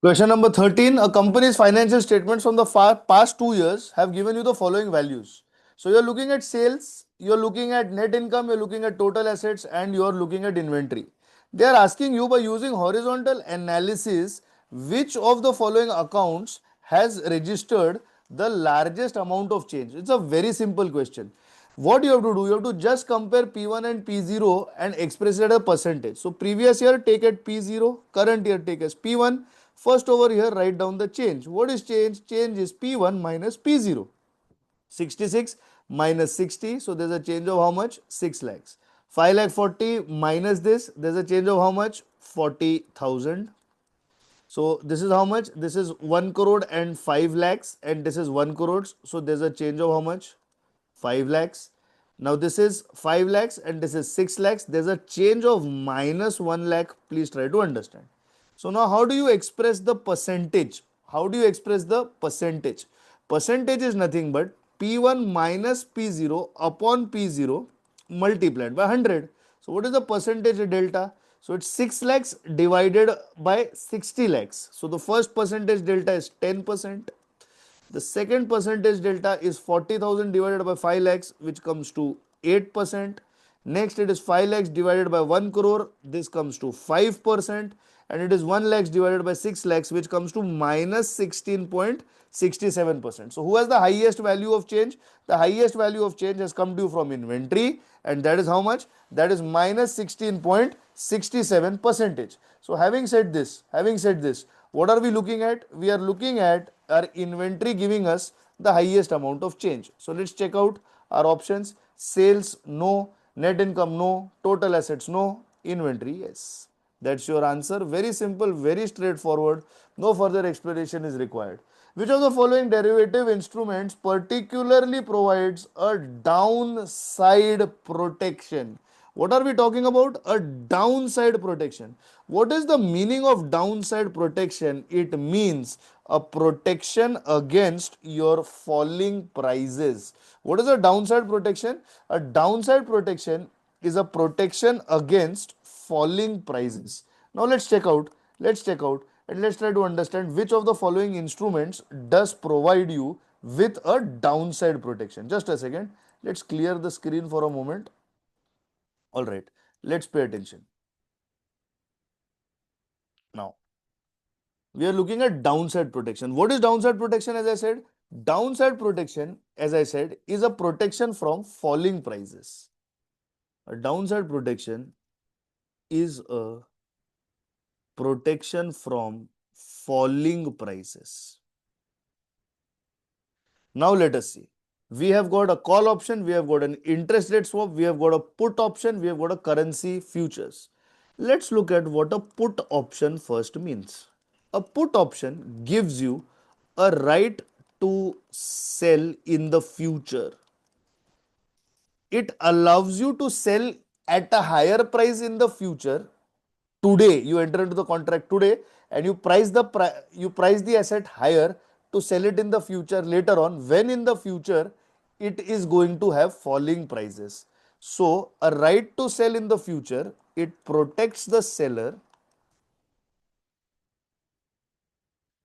Question number 13. A company's financial statements from the past 2 years have given you the following values. So you're looking at sales, you're looking at net income, you're looking at total assets, and you're looking at inventory. They are asking you by using horizontal analysis which of the following accounts has registered the largest amount of change. It's a very simple question. What you have to do, you have to just compare P1 and P0 and express it as a percentage. So previous year take at P0, current year take as P1. First over here write down the change. What is change? Change is P1 minus P0. 66 minus 60, so there's a change of how much? 6 lakhs. 5 lakh 40 minus this, there's a change of how much? 40,000. So this is how much? This is 1 crore and 5 lakhs, and this is 1 crore. So there's a change of how much? 5 lakhs. Now this is 5 lakhs and this is 6 lakhs. There's a change of minus 1 lakh. Please try to understand. So now how do you express the percentage? How do you express the percentage? Percentage is nothing but P1 minus P0 upon P0 multiplied by 100. So what is the percentage delta? So it's 6 lakhs divided by 60 lakhs. So the first percentage delta is 10%. The second percentage delta is 40,000 divided by 5 lakhs, which comes to 8%. Next, it is 5 lakhs divided by 1 crore. This comes to 5%. And it is 1 lakhs divided by 6 lakhs, which comes to minus 16.67%. So who has the highest value of change? The highest value of change has come to you from inventory. And that is how much? That is minus 16.67 percentage. So having said this, what are we looking at? We are looking at our inventory giving us the highest amount of change. So let's check out our options. Sales, no. Net income, no. Total assets, no. Inventory, yes. That's your answer. Very simple, very straightforward. No further explanation is required. Which of the following derivative instruments particularly provides a downside protection? What are we talking about? A downside protection. What is the meaning of downside protection? It means a protection against your falling prices. What is a downside protection? A downside protection is a protection against falling prices. Now let's check out. And let's try to understand which of the following instruments does provide you with a downside protection. Just a second. Let's clear the screen for a moment. All right, let's pay attention. Now, we are looking at downside protection. What is downside protection? As I said, downside protection, as I said, is a protection from falling prices. A downside protection is a protection from falling prices. Now let us see. We have got a call option, we have got an interest rate swap, we have got a put option, we have got a currency futures. Let's look at what a put option first means. A put option gives you a right to sell in the future. It allows you to sell at a higher price in the future. Today you enter into the contract today and you price the asset higher to sell it in the future later on, when in the future it is going to have falling prices. So a right to sell in the future, it protects the seller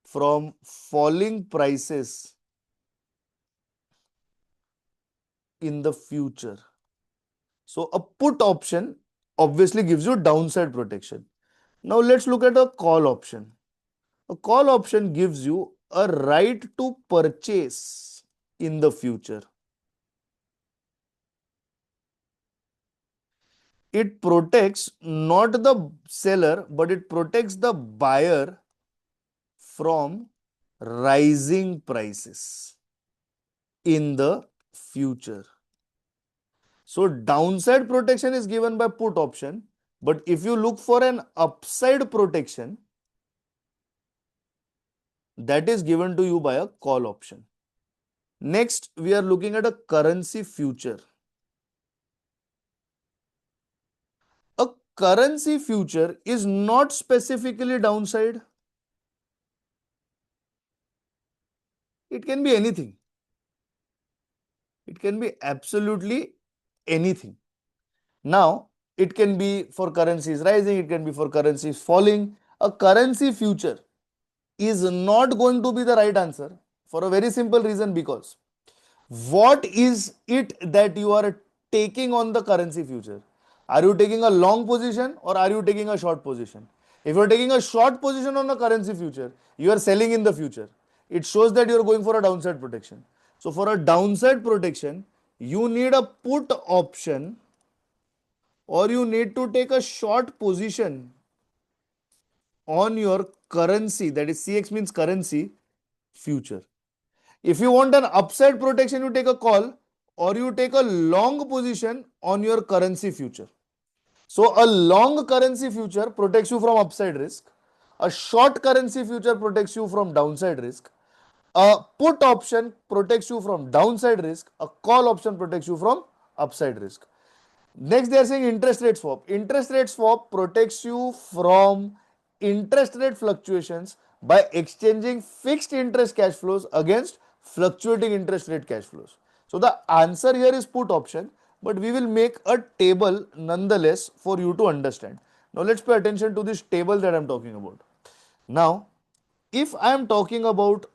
from falling prices in the future. So a put option obviously gives you downside protection. Now let's look at a call option. A call option gives you a right to purchase in the future. It protects not the seller, but it protects the buyer from rising prices in the future. So downside protection is given by put option, but if you look for an upside protection, that is given to you by a call option. Next, we are looking at a currency future. A currency future is not specifically downside. It can be anything. It can be absolutely anything. Now, it can be for currencies rising, it can be for currencies falling. A currency future is not going to be the right answer for a very simple reason, because what is it that you are taking on the currency future? Are you taking a long position or are you taking a short position? If you are taking a short position on the currency future, you are selling in the future. It shows that you are going for a downside protection. So for a downside protection, you need a put option, or you need to take a short position on your currency, that is CX means currency future. If you want an upside protection, you take a call or you take a long position on your currency future. So a long currency future protects you from upside risk. A short currency future protects you from downside risk. A put option protects you from downside risk. A call option protects you from upside risk. Next, they are saying interest rate swap. Interest rate swap protects you from interest rate fluctuations by exchanging fixed interest cash flows against fluctuating interest rate cash flows. So the answer here is put option, but we will make a table nonetheless for you to understand. Now let's pay attention to this table that I'm talking about. Now, if I am talking about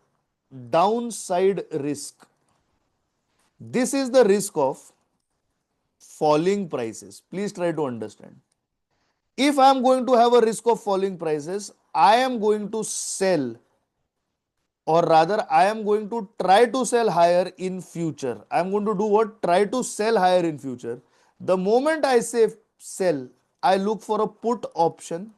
downside risk, this is the risk of falling prices. Please try to understand. If I am going to have a risk of falling prices, I am going to sell, or rather I am going to try to sell higher in future. I am going to do what? Try to sell higher in future. The moment I say sell, I look for a put option.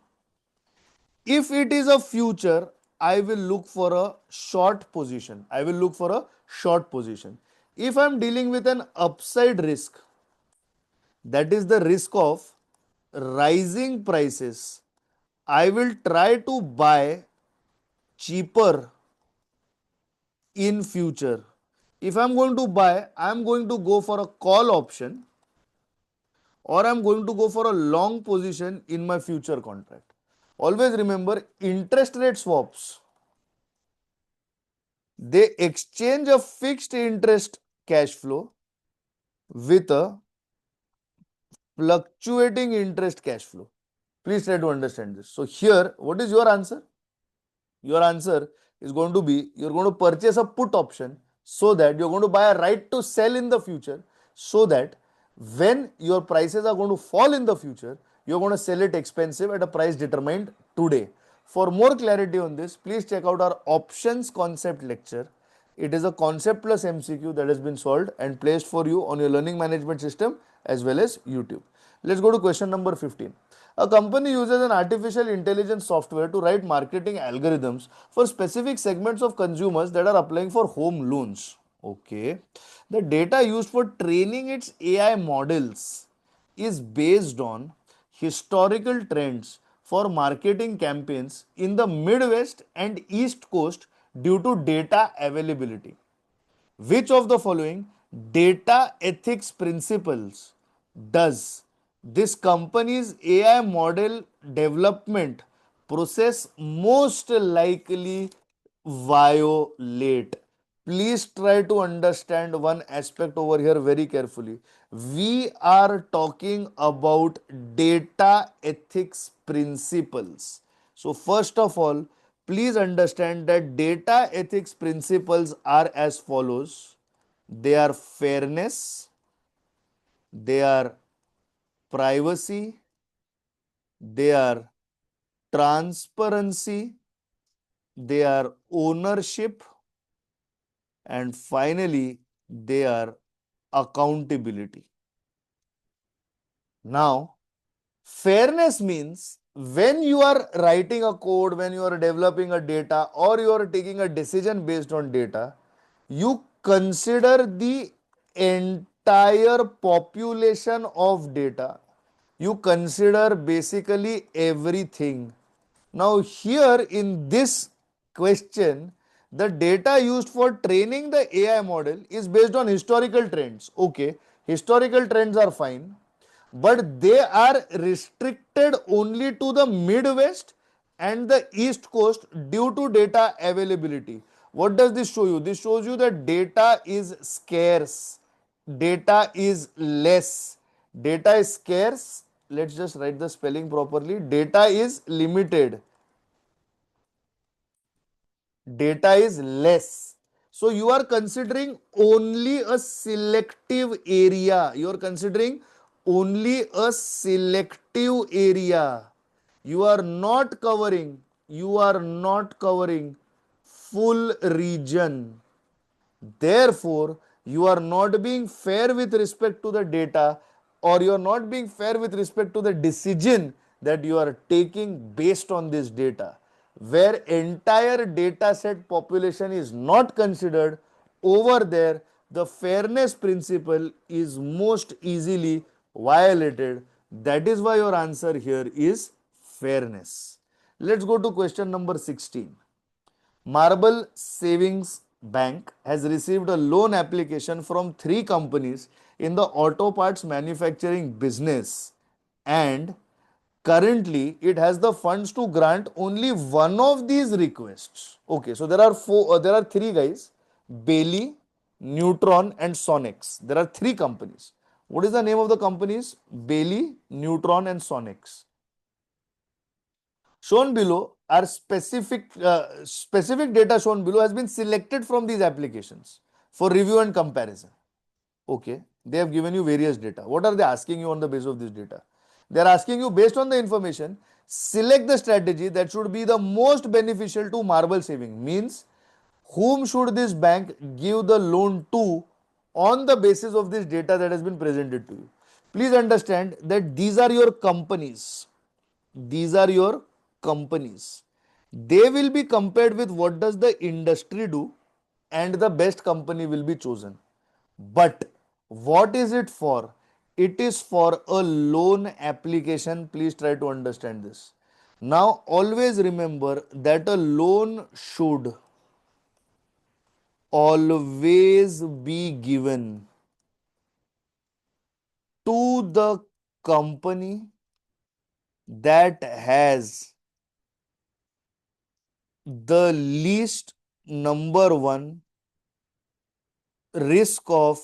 If it is a future, I will look for a short position. I will look for a short position. If I am dealing with an upside risk, that is the risk of rising prices, I will try to buy cheaper in future. If I'm going to buy, I'm going to go for a call option, or I'm going to go for a long position in my future contract. Always remember, interest rate swaps, they exchange a fixed interest cash flow with a fluctuating interest cash flow. Please try to understand this. So here, what is your answer? Your answer is going to be, you're going to purchase a put option, so that you're going to buy a right to sell in the future, so that when your prices are going to fall in the future, you're going to sell it expensive at a price determined today. For more clarity on this, please check out our options concept lecture. It is a concept plus MCQ that has been solved and placed for you on your learning management system as well as YouTube. Let's go to question number 15. A company uses an artificial intelligence software to write marketing algorithms for specific segments of consumers that are applying for home loans. Okay. The data used for training its AI models is based on historical trends for marketing campaigns in the Midwest and East Coast due to data availability. Which of the following data ethics principles does this company's AI model development process most likely violate? Please try to understand one aspect over here very carefully. We are talking about data ethics principles. So first of all, please understand that data ethics principles are as follows. They are fairness, they are privacy, they are transparency, they are ownership, and finally they are accountability. Now, fairness means when you are writing a code, when you are developing a data, or you are taking a decision based on data, you consider the entire population of data. You consider basically everything. Now, here in this question, the data used for training the AI model is based on historical trends. Okay, historical trends are fine, but they are restricted only to the Midwest and the East Coast due to data availability. What does this show you? This shows you that data is scarce, data is less, data is scarce. Let's just write the spelling properly. Data is limited. data is less. So you are considering only a selective area. You are considering only a selective area. You are not covering full region. Therefore, you are not being fair with respect to the data, or you are not being fair with respect to the decision that you are taking based on this data. Where entire data set population is not considered, over there the fairness principle is most easily violated. That is why your answer here is fairness. Let's go to question number 16. Marble Savings Bank has received a loan application from three companies in the auto parts manufacturing business, and currently it has the funds to grant only one of these requests. Okay, so there are three guys: Bailey, Neutron, and Sonex. There are three companies. What is the name of the companies? Bailey, Neutron, and Sonex. Shown below are specific data shown below has been selected from these applications for review and comparison. Okay, they have given you various data. What are they asking you on the basis of this data? They are asking you, based on the information, select the strategy that should be the most beneficial to Marble Saving. Means, whom should this bank give the loan to on the basis of this data that has been presented to you? Please understand that these are your companies. These are your companies. They will be compared with what does the industry do, and the best company will be chosen. But what is it for? It is for a loan application. Please try to understand this. Now always remember that a loan should always be given to the company that has the least, number one, risk of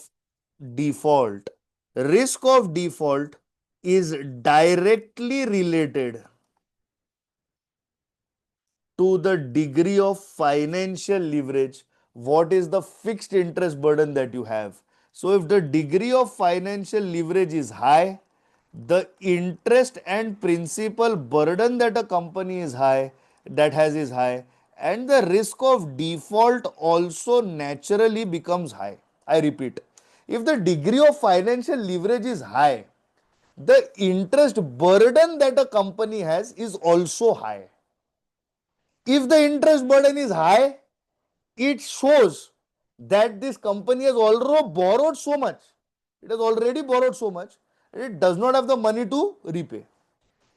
default. Risk of default is directly related to the degree of financial leverage. What is the fixed interest burden that you have? So if the degree of financial leverage is high, the interest and principal burden that a company is high that has is high, and the risk of default also naturally becomes high. I repeat, if the degree of financial leverage is high, the interest burden that a company has is also high. If the interest burden is high, it shows that this company has already borrowed so much. It has already borrowed so much, it does not have the money to repay.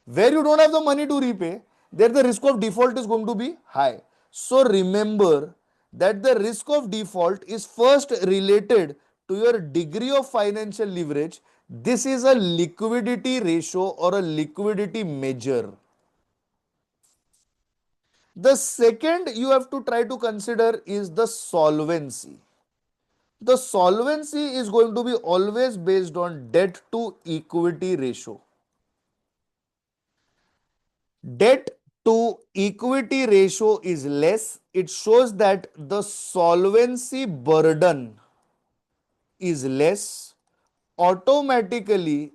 Where you don't have the money to repay, there the risk of default is going to be high. So remember that the risk of default is first related to your degree of financial leverage. This is a liquidity ratio or a liquidity measure. The second you have to try to consider is the solvency. The solvency is going to be always based on debt to equity ratio. Debt to equity ratio is less. It shows that the solvency burden is less. Automatically,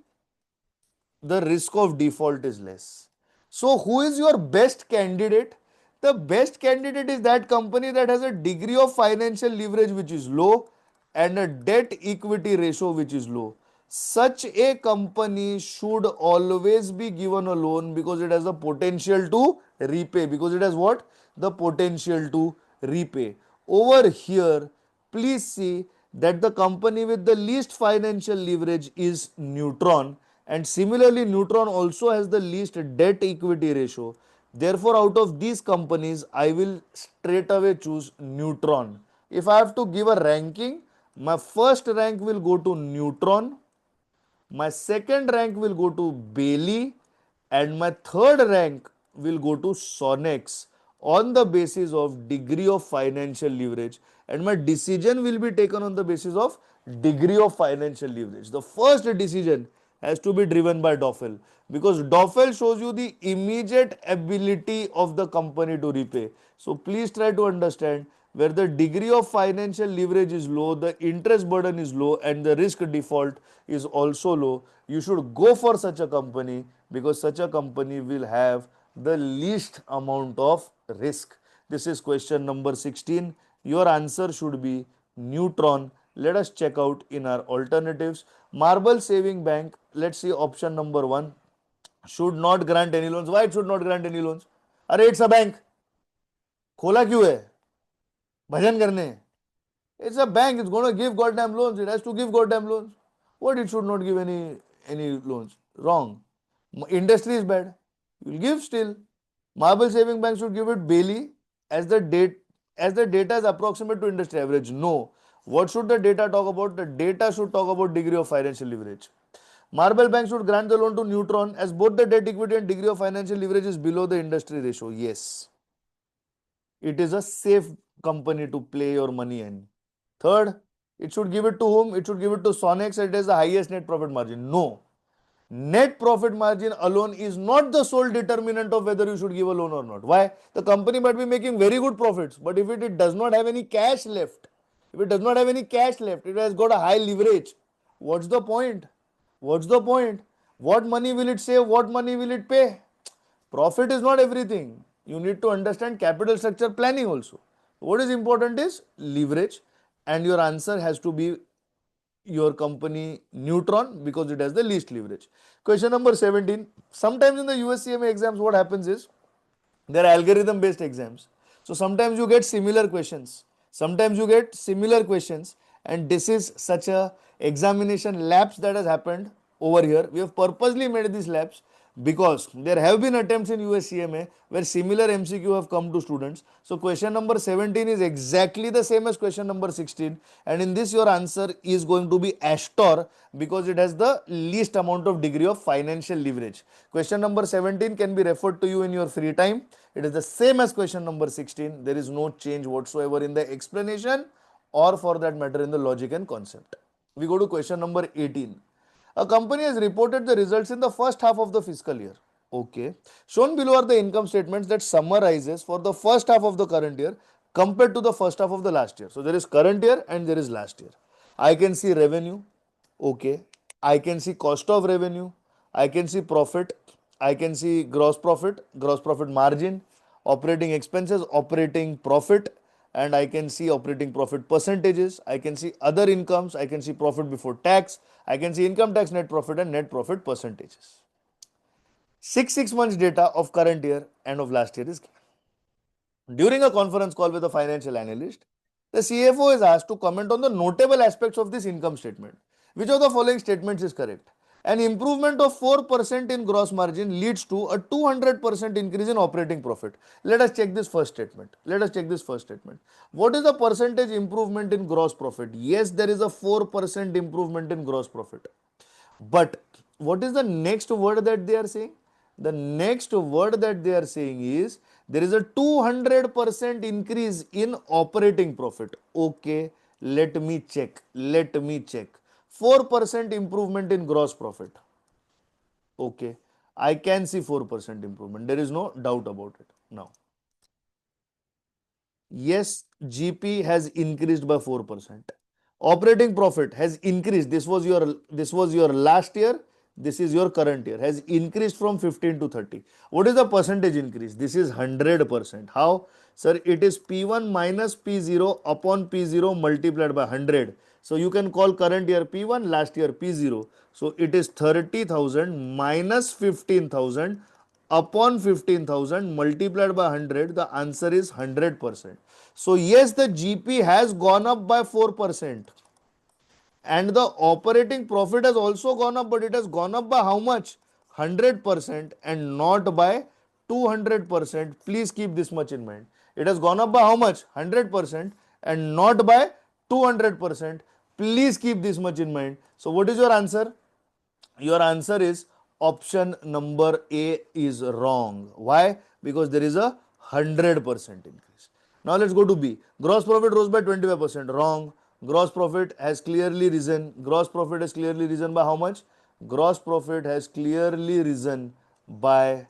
the risk of default is less. So, who is your best candidate? The best candidate is that company that has a degree of financial leverage which is low and a debt equity ratio which is low. Such a company should always be given a loan because it has the potential to repay. Because it has what? The potential to repay. Over here, please see that the company with the least financial leverage is Neutron, and similarly Neutron also has the least debt equity ratio. Therefore, out of these companies, I will straight away choose Neutron. If I have to give a ranking, my first rank will go to Neutron, my second rank will go to Bailey, and my third rank will go to Sonex on the basis of degree of financial leverage, and my decision will be taken on the basis of degree of financial leverage. The first decision has to be driven by DOFL, because DOFL shows you the immediate ability of the company to repay. So please try to understand, where the degree of financial leverage is low, the interest burden is low, and the risk default is also low, you should go for such a company, because such a company will have the least amount of risk. This is question number 16. Your answer should be Neutron. Let us check out in our alternatives. Marble Saving Bank, let's see option number 1, should not grant any loans. Why it should not grant any loans? अरे it's a bank. खोला क्यों है? भजन करने. It's a bank. It's going to give goddamn loans. It has to give goddamn loans. What, it should not give any loans? Wrong. Industry is bad. You will give still. Marble Saving Bank should give it Bailey as the data is approximate to industry average. No. What should the data talk about? The data should talk about degree of financial leverage. Marble Bank should grant the loan to Neutron as both the debt equity and degree of financial leverage is below the industry ratio. Yes. It is a safe company to play your money in. Third, it should give it to whom? It should give it to Sonex. It has the highest net profit margin. No. Net profit margin alone is not the sole determinant of whether you should give a loan or not. Why? The company might be making very good profits, but if it does not have any cash left, it has got a high leverage. What's the point? What's the point? What money will it save? What money will it pay? Profit is not everything. You need to understand capital structure planning also. What is important is leverage, and your answer has to be your company Neutron, because it has the least leverage. Question number 17. Sometimes in the US CMA exams, what happens is, they are algorithm based exams. So sometimes you get similar questions. And this is such a examination lapse that has happened over here. We have purposely made these labs because there have been attempts in US CMA where similar MCQ have come to students. So question number 17 is exactly the same as question number 16, and in this your answer is going to be Astor, because it has the least amount of degree of financial leverage. Question number 17 can be referred to you in your free time. It is the same as question number 16. There is no change whatsoever in the explanation or for that matter in the logic and concept. We go to question number 18. A company has reported the results in the first half of the fiscal year. Okay. Shown below are the income statements that summarizes for the first half of the current year compared to the first half of the last year. So there is current year and there is last year. I can see revenue. Okay. I can see cost of revenue. I can see profit. I can see gross profit margin, operating expenses, operating profit, and I can see operating profit percentages. I can see other incomes. I can see profit before tax. I can see income tax, net profit, and net profit percentages. 6 months data of current year and of last year is given. During a conference call with a financial analyst, the CFO is asked to comment on the notable aspects of this income statement. Which of the following statements is correct? An improvement of 4% in gross margin leads to a 200% increase in operating profit. Let us check this first statement. What is the percentage improvement in gross profit? Yes, there is a 4% improvement in gross profit. But what is the next word that they are saying? The next word that they are saying is there is a 200% increase in operating profit. Okay, let me check. 4% improvement in gross profit. Okay, I can see 4% improvement. There is no doubt about it. Now, yes, GP has increased by 4%. Operating profit has increased. This was your last year. This is your current year. Has increased from 15 to 30. What is the percentage increase? This is 100%. How? Sir, it is P1 minus P0 upon P0 multiplied by 100. So you can call current year P1, last year P0. So it is 30,000 minus 15,000 upon 15,000 multiplied by 100. The answer is 100%. So yes, the GP has gone up by 4%. And the operating profit has also gone up, but it has gone up by how much? 100% and not by 200%. Please keep this much in mind. It has gone up by how much? 100% and not by 200%. Please keep this much in mind. So what is your answer? Your answer is option number A is wrong. Why? Because there is a 100% increase. Now let's go to B. Gross profit rose by 25%. Wrong. Gross profit has clearly risen. Gross profit has clearly risen by how much? Gross profit has clearly risen by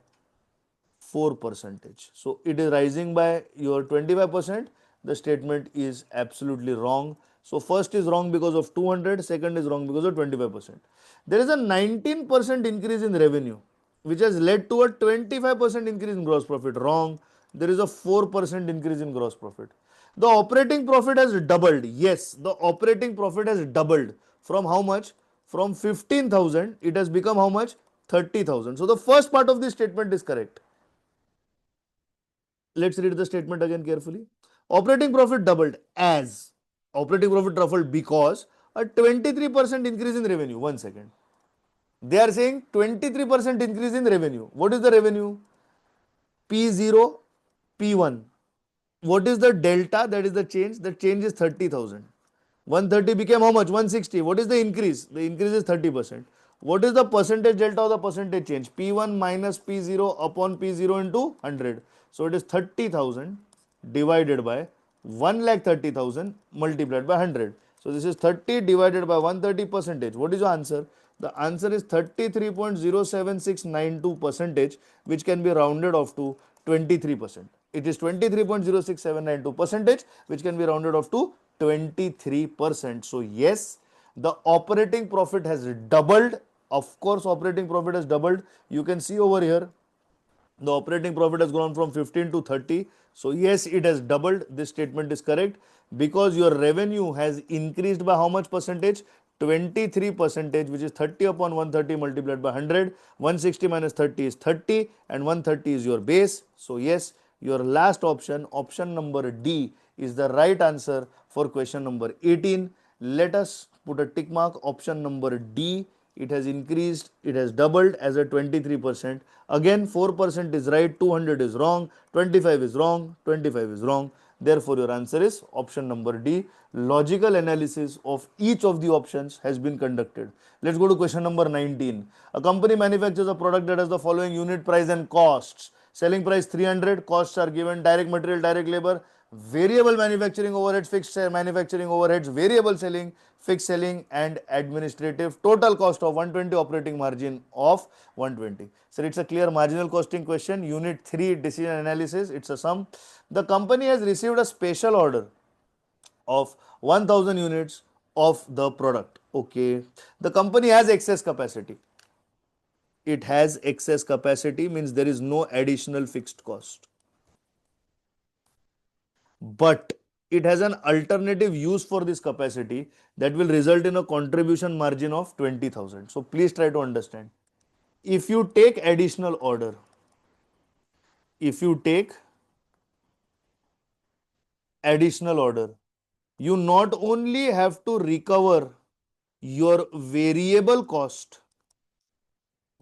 4%. So it is rising by your 25%. The statement is absolutely wrong. So first is wrong because of 200, second is wrong because of 25%. There is a 19% increase in revenue, which has led to a 25% increase in gross profit. Wrong. There is a 4% increase in gross profit. The operating profit has doubled. Yes, the operating profit has doubled. From how much? From 15,000, it has become how much? 30,000. So the first part of this statement is correct. Let's read the statement again carefully. Operating profit doubled as operating profit doubled because a 23% increase in revenue. 1 second. They are saying 23% increase in revenue. What is the revenue? P0, P1. What is the delta? That is the change. The change is 30,000. 130 became how much? 160. What is the increase? The increase is 30%. What is the percentage delta or the percentage change? P1 minus P0 upon P0 into 100. So it is 30,000 divided by 1,30,000 multiplied by 100. So this is 30 divided by 130 percentage. What is your answer? The answer is 33.07692 percentage, which can be rounded off to 23%. It is 23.06792 percentage, which can be rounded off to 23%. So yes, the operating profit has doubled. Of course, operating profit has doubled. You can see over here, the operating profit has gone from 15 to 30. So yes, it has doubled. This statement is correct because your revenue has increased by how much percentage? 23 percentage, which is 30 upon 130 multiplied by 100. 160 minus 30 is 30 and 130 is your base. So yes, your last option, option number D, is the right answer for question number 18. Let us put a tick mark. Option number D, it has increased, it has doubled as a 23%. Again, 4% is right, 200 is wrong, 25 is wrong, 25 is wrong. Therefore, your answer is option number D. Logical analysis of each of the options has been conducted. Let's go to question number 19. A company manufactures a product that has the following unit price and costs. Selling price 300, costs are given, direct material, direct labor, variable manufacturing overheads, fixed manufacturing overheads, variable selling, fixed selling, and administrative. Total cost of 120, operating margin of 120. So it's a clear marginal costing question. Unit 3, decision analysis, it's a sum. The company has received a special order of 1000 units of the product. Okay. The company has excess capacity. It has excess capacity means there is no additional fixed cost. But it has an alternative use for this capacity that will result in a contribution margin of 20,000. So please try to understand. If you take additional order, if you take additional order, you not only have to recover your variable cost,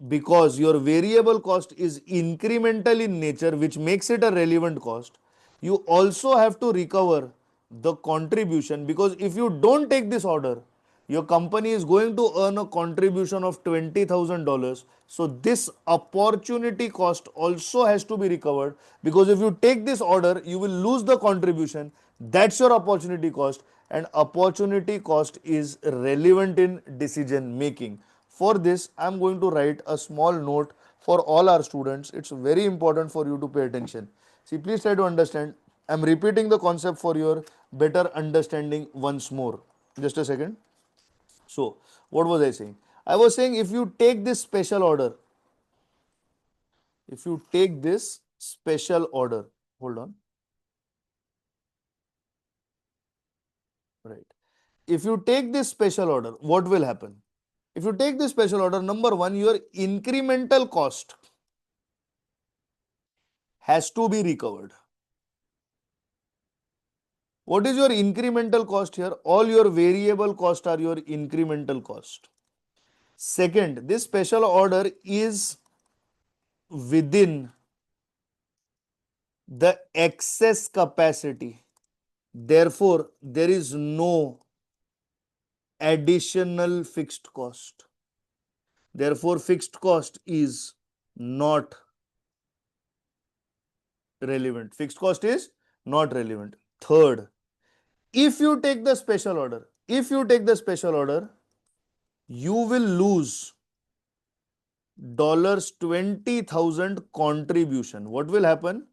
because your variable cost is incremental in nature, which makes it a relevant cost. You also have to recover the contribution, because if you don't take this order, your company is going to earn a contribution of $20,000. So this opportunity cost also has to be recovered, because if you take this order, you will lose the contribution. That's your opportunity cost, and opportunity cost is relevant in decision making. For this, I am going to write a small note for all our students. It's very important for you to pay attention. See, please try to understand. I am repeating the concept for your better understanding once more. Just a second. So, what was I saying? I was saying if you take this special order, if you take this special order, hold on, right. If you take this special order, what will happen? If you take this special order, number one, your incremental cost has to be recovered. What is your incremental cost here? All your variable cost are your incremental cost. Second, this special order is within the excess capacity. Therefore, there is no additional fixed cost. Therefore, fixed cost is not relevant. Fixed cost is not relevant. Third, if you take the special order, you will lose $20,000 contribution. What will happen?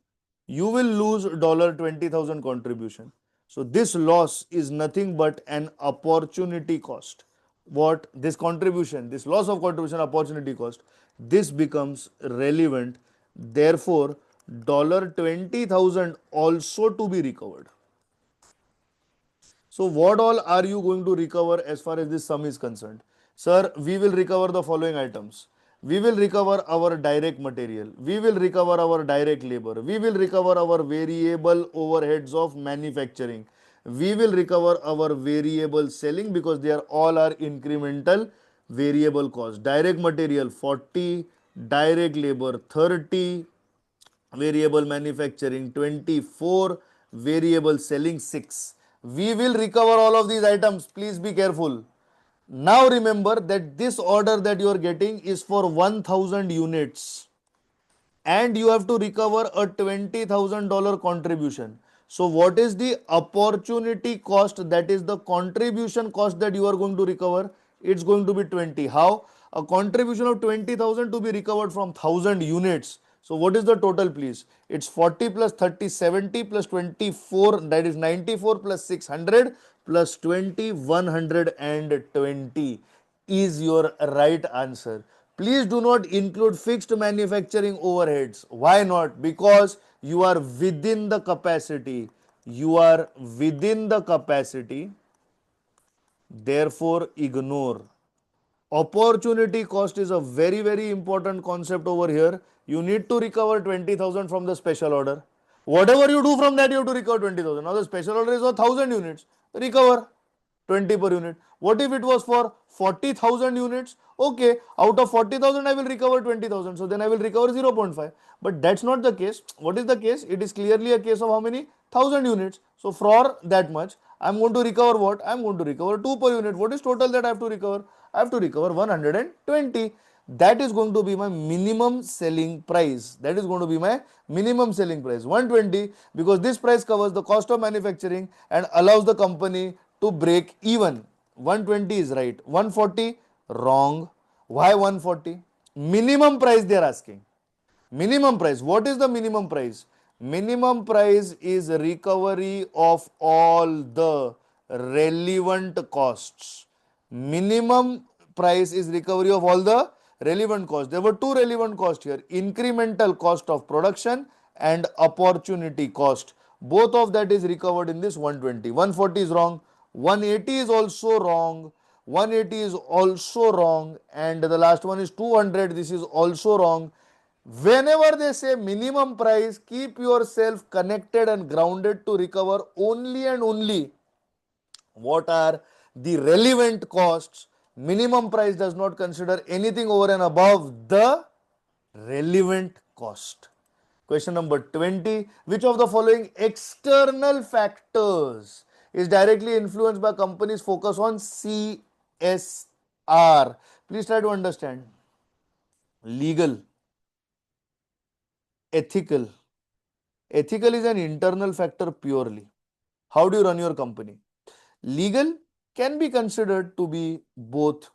You will lose $20,000 contribution. So this loss is nothing but an opportunity cost. What? This contribution, this loss of contribution, opportunity cost, this becomes relevant. Therefore, $20,000 also to be recovered. So what all are you going to recover as far as this sum is concerned? Sir, we will recover the following items. We will recover our direct material. We will recover our direct labor. We will recover our variable overheads of manufacturing. We will recover our variable selling because they are all our incremental variable costs. Direct material 40, direct labor 30, variable manufacturing 24, variable selling 6. We will recover all of these items. Please be careful. Now remember that this order that you are getting is for 1000 units and you have to recover a $20,000 contribution. So what is the opportunity cost? That is the contribution cost that you are going to recover. It's going to be 20. How? A contribution of 20,000 to be recovered from 1000 units. So what is the total, please? It's 40 plus 30, 70 plus 24, that is 94 plus 600 plus 20, 120 is your right answer. Please do not include fixed manufacturing overheads. Why not? Because you are within the capacity. You are within the capacity. Therefore, ignore. Opportunity cost is a very, very important concept over here. You need to recover 20,000 from the special order. Whatever you do from that, you have to recover 20,000. Now, the special order is for 1000 units. Recover 20 per unit. What if it was for 40,000 units? Okay, out of 40,000, I will recover 20,000. So then I will recover 0.5. But that's not the case. What is the case? It is clearly a case of how many? 1000 units. So for that much, I'm going to recover what? I'm going to recover 2 per unit. What is total that I have to recover? I have to recover 120. That is going to be my minimum selling price. That is going to be my minimum selling price 120, because this price covers the cost of manufacturing and allows the company to break even. 120 is right. 140 wrong. Why 140? Minimum price they are asking. Minimum price. What is the minimum price? Minimum price is recovery of all the relevant costs. Minimum price is recovery of all the relevant costs. There were two relevant costs here: incremental cost of production and opportunity cost. Both of that is recovered in this 120. 140 is wrong. 180 is also wrong. 180 is also wrong. And the last one is 200. This is also wrong. Whenever they say minimum price, keep yourself connected and grounded to recover only and only what are the relevant costs. Minimum price does not consider anything over and above the relevant cost. Question number 20. Which of the following external factors is directly influenced by companies' focus on CSR? Please try to understand. Legal, ethical. Ethical is an internal factor purely. How do you run your company? Legal can be considered to be both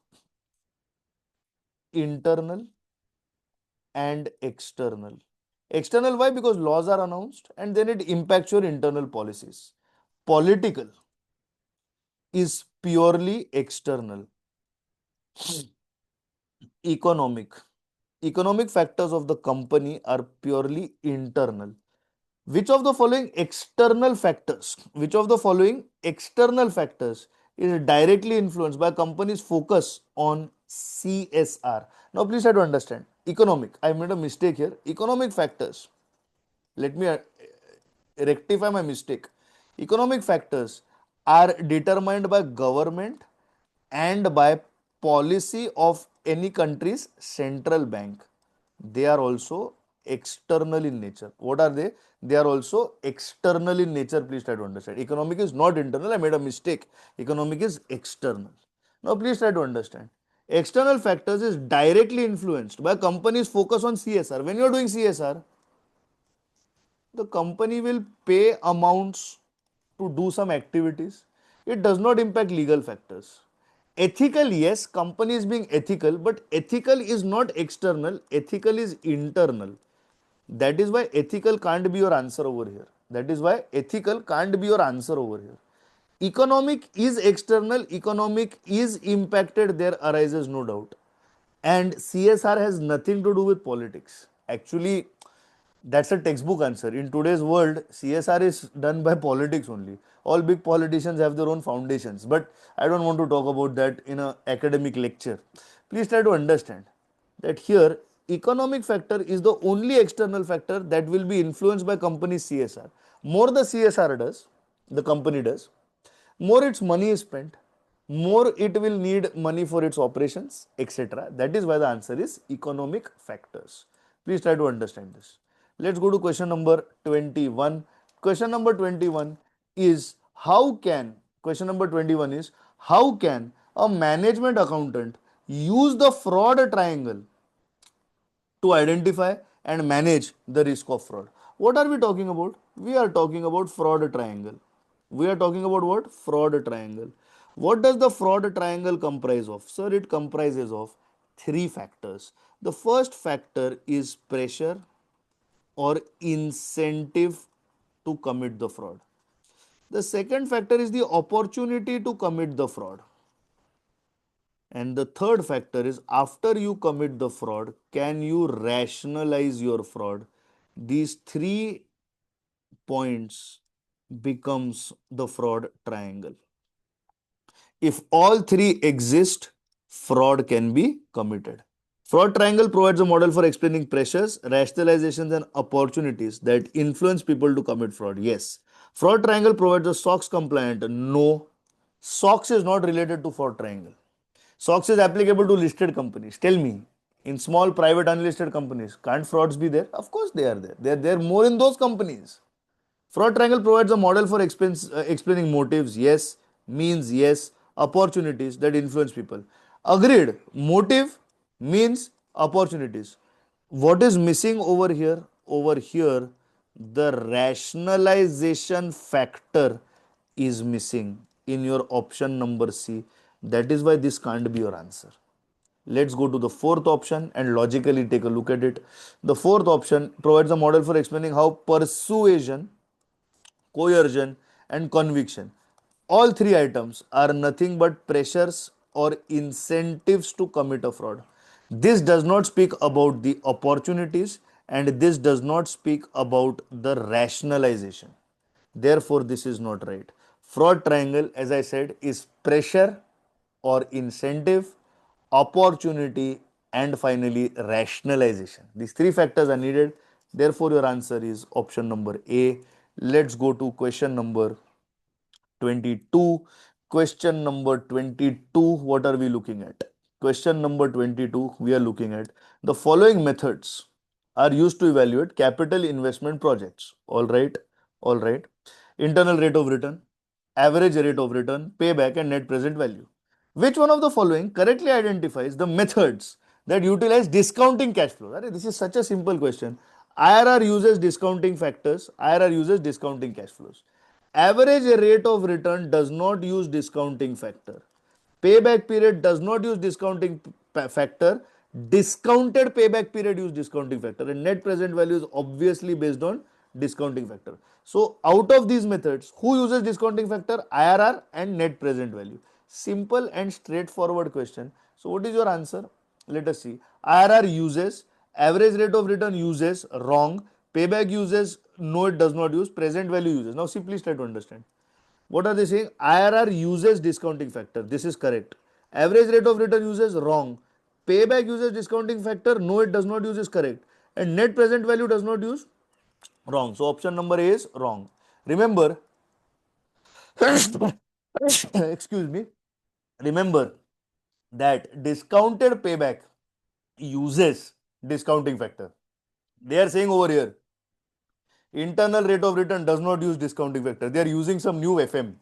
internal and external. External, why? Because laws are announced and then it impacts your internal policies. Political is purely external. Economic. Economic factors of the company are purely internal. Which of the following external factors, which of the following external factors is directly influenced by companies' focus on CSR? Now, please try to understand. Economic, I made a mistake here. Economic factors. Let me rectify my mistake. Economic factors are determined by government and by policy of any country's central bank. They are also external in nature. What are they? They are also external in nature. Please try to understand. Economic is not internal. I made a mistake. Economic is external. Now, please try to understand. External factors is directly influenced by companies' focus on CSR. When you are doing CSR, the company will pay amounts to do some activities. It does not impact legal factors. Ethical, yes, company is being ethical, but ethical is not external, ethical is internal. That is why ethical can't be your answer over here. That is why ethical can't be your answer over here. Economic is external, economic is impacted, there arises no doubt. And CSR has nothing to do with politics. Actually, that's a textbook answer. In today's world, CSR is done by politics only. All big politicians have their own foundations, but I don't want to talk about that in an academic lecture. Please try to understand that here, economic factor is the only external factor that will be influenced by company's CSR. More the CSR does, the company does, more its money is spent, more it will need money for its operations, etc. That is why the answer is economic factors. Please try to understand this. Let's go to question number 21. Question number 21 is question number 21 is how can a management accountant use the fraud triangle to identify and manage the risk of fraud? What are we talking about? We are talking about fraud triangle. We are talking about what? Fraud triangle. What does the fraud triangle comprise of? Sir, it comprises of three factors. The first factor is pressure or incentive to commit the fraud. The second factor is the opportunity to commit the fraud. And the third factor is after you commit the fraud, can you rationalize your fraud? These 3 points becomes the fraud triangle. If all three exist, fraud can be committed. Fraud triangle provides a model for explaining pressures, rationalizations, and opportunities that influence people to commit fraud. Yes. Fraud triangle provides a SOX compliant. No. SOX is not related to fraud triangle. SOX is applicable to listed companies. Tell me, in small private unlisted companies, can't frauds be there? Of course they are there. They are there more in those companies. Fraud triangle provides a model for explaining motives, yes, means, yes, opportunities that influence people. Agreed, motive, means, opportunities. What is missing over here? Over here, the rationalization factor is missing in your option number C. That is why this can't be your answer. Let's go to the fourth option and logically take a look at it. The fourth option provides a model for explaining how persuasion, coercion, and conviction. All three items are nothing but pressures or incentives to commit a fraud. This does not speak about the opportunities and this does not speak about the rationalization. Therefore, this is not right. Fraud triangle, as I said, is pressure or incentive, opportunity, and finally rationalization. These three factors are needed. Therefore, your answer is option number A. Let's go to question number 22. Question number 22, what are we looking at? Question number 22, we are looking at the following methods are used to evaluate capital investment projects. All right, all right. Internal rate of return, average rate of return, payback, and net present value. Which one of the following correctly identifies the methods that utilize discounting cash flow? This is such a simple question. IRR uses discounting factors, IRR uses discounting cash flows. Average rate of return does not use discounting factor. Payback period does not use discounting factor. Discounted payback period use discounting factor, and net present value is obviously based on discounting factor. So out of these methods, who uses discounting factor? IRR and net present value. Simple and straightforward question. So what is your answer? Let us see. IRR uses, average rate of return uses, wrong. Payback uses, no it does not use. Present value uses. Now see, please try to understand. What are they saying? IRR uses discounting factor. This is correct. Average rate of return uses, wrong. Payback uses discounting factor. No, it does not use, is correct. And net present value does not use, wrong. So option number A is wrong. Remember, excuse me. Remember that discounted payback uses discounting factor. They are saying over here, internal rate of return does not use discounting factor. They are using some new FM.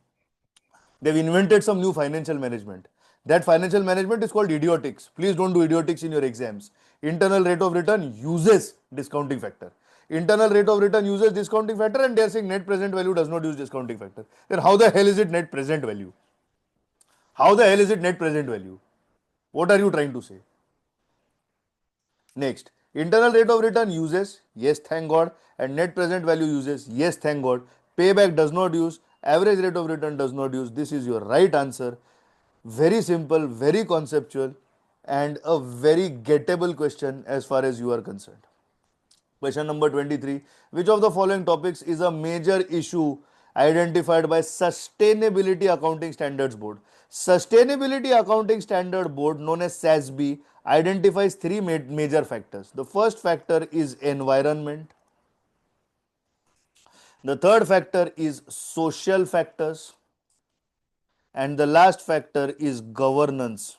They've invented some new financial management. That financial management is called idiotics. Please don't do idiotics in your exams. Internal rate of return uses discounting factor. Internal rate of return uses discounting factor, and they are saying net present value does not use discounting factor. Then how the hell is it net present value? How the hell is it net present value? What are you trying to say? Next, internal rate of return uses, yes, thank God, and net present value uses, yes, thank God. Payback does not use, average rate of return does not use. This is your right answer. Very simple, very conceptual, and a very gettable question as far as you are concerned. Question number 23. Which of the following topics is a major issue identified by Sustainability Accounting Standards Board? Sustainability Accounting Standard Board, known as SASB, identifies three major factors. The first factor is environment. The third factor is social factors. And the last factor is governance.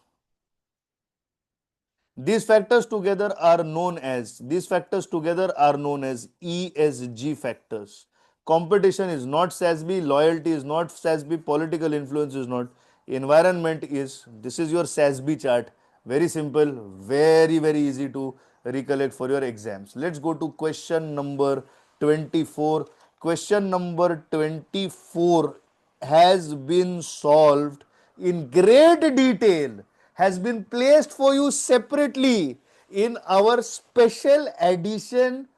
These factors together are known as ESG factors. Competition is not SASB, loyalty is not SASB, political influence is not, environment is. This is your SASB chart. Very simple, very easy to recollect for your exams. Let's go to question number 24. Question number 24 has been solved in great detail, has been placed for you separately in our special edition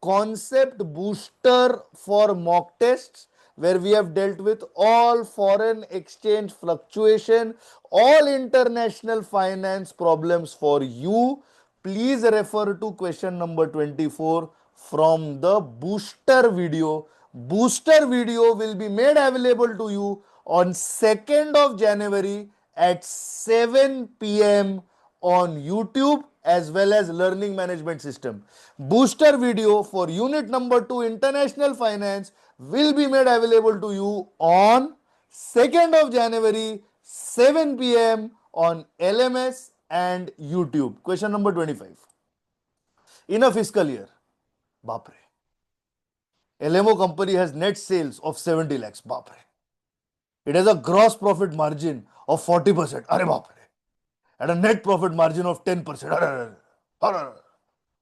concept booster for mock tests, where we have dealt with all foreign exchange fluctuation, all international finance problems for you. Please refer to question number 24 from the booster video. Booster video will be made available to you on 2nd of January at 7 p.m. on YouTube as well as Learning Management System. Booster video for unit number 2 International Finance will be made available to you on 2nd of January 7 p.m. on LMS and YouTube. Question number 25. In a fiscal year, Bapre, LMO company has net sales of 70 lakhs. Bapre. It has a gross profit margin of 40%. Arre Bapre. And a net profit margin of 10%. Arre, arre, arre.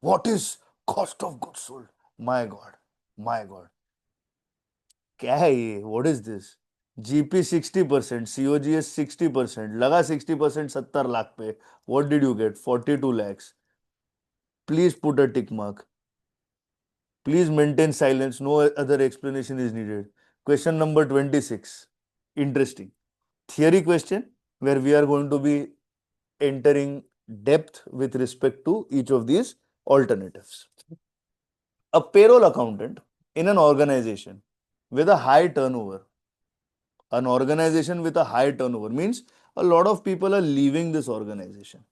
What is cost of goods sold? My God. My God. क्या है ये? What is this? GP 60%, COGS 60%, लगा 60% 70 लाख पे. What did you get? 42 lakhs. Please put a tick mark. Please maintain silence. No other explanation is needed. Question number 26. Interesting. Theory question where we are going to be entering depth with respect to each of these alternatives. A payroll accountant in an organization with a high turnover. An organization with a high turnover means a lot of people are leaving this organization.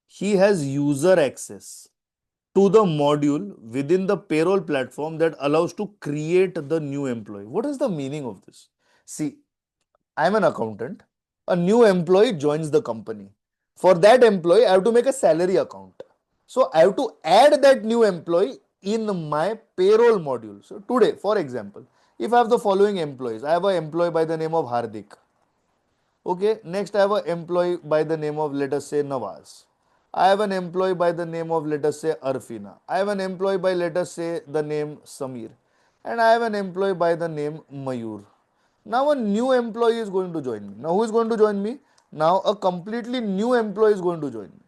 He has user access to the module within the payroll platform that allows to create the new employee. What is the meaning of this? See, I'm an accountant. A new employee joins the company. For that employee, I have to make a salary account. So I have to add that new employee in my payroll module. So today, for example, if I have the following employees, I have an employee by the name of Hardik. Okay, next I have an employee by the name of, let us say, Nawaz. I have an employee by the name of, let us say, Arfina. I have an employee by, let us say, the name Samir. And I have an employee by the name Mayur. Now a new employee is going to join me. Now who is going to join me? Now a completely new employee is going to join me.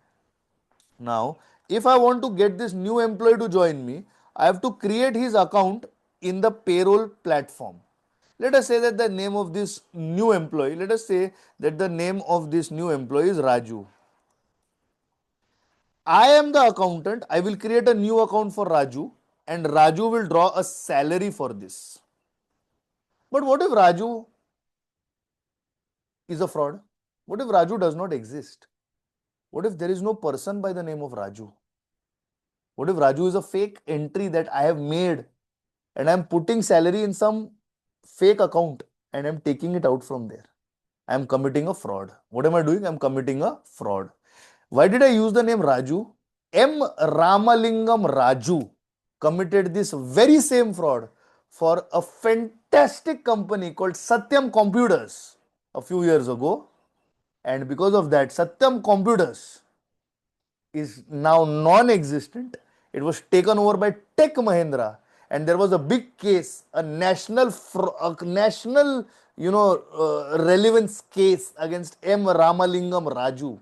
Now, if I want to get this new employee to join me, I have to create his account in the payroll platform. Let us say that the name of this new employee, let us say that the name of this new employee is Raju. I am the accountant. I will create a new account for Raju and Raju will draw a salary for this. But what if Raju is a fraud? What if Raju does not exist? What if there is no person by the name of Raju? What if Raju is a fake entry that I have made and I'm putting salary in some fake account and I'm taking it out from there? I'm committing a fraud. What am I doing? I'm committing a fraud. Why did I use the name Raju? M. Ramalingam Raju committed this very same fraud for a fantastic company called Satyam Computers a few years ago. And because of that, Satyam Computers is now non-existent. It was taken over by Tech Mahindra. and there was a big case, a national, relevance case against M. Ramalingam Raju.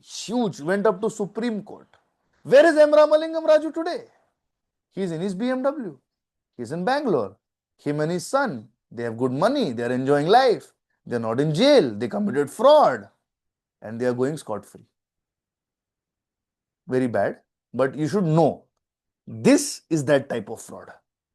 Huge, went up to Supreme Court. Where is M. Ramalingam Raju today? He's in his BMW. He's in Bangalore. Him and his son, they have good money. They are enjoying life. They're not in jail. They committed fraud and they are going scot-free. Very bad. But you should know, this is that type of fraud.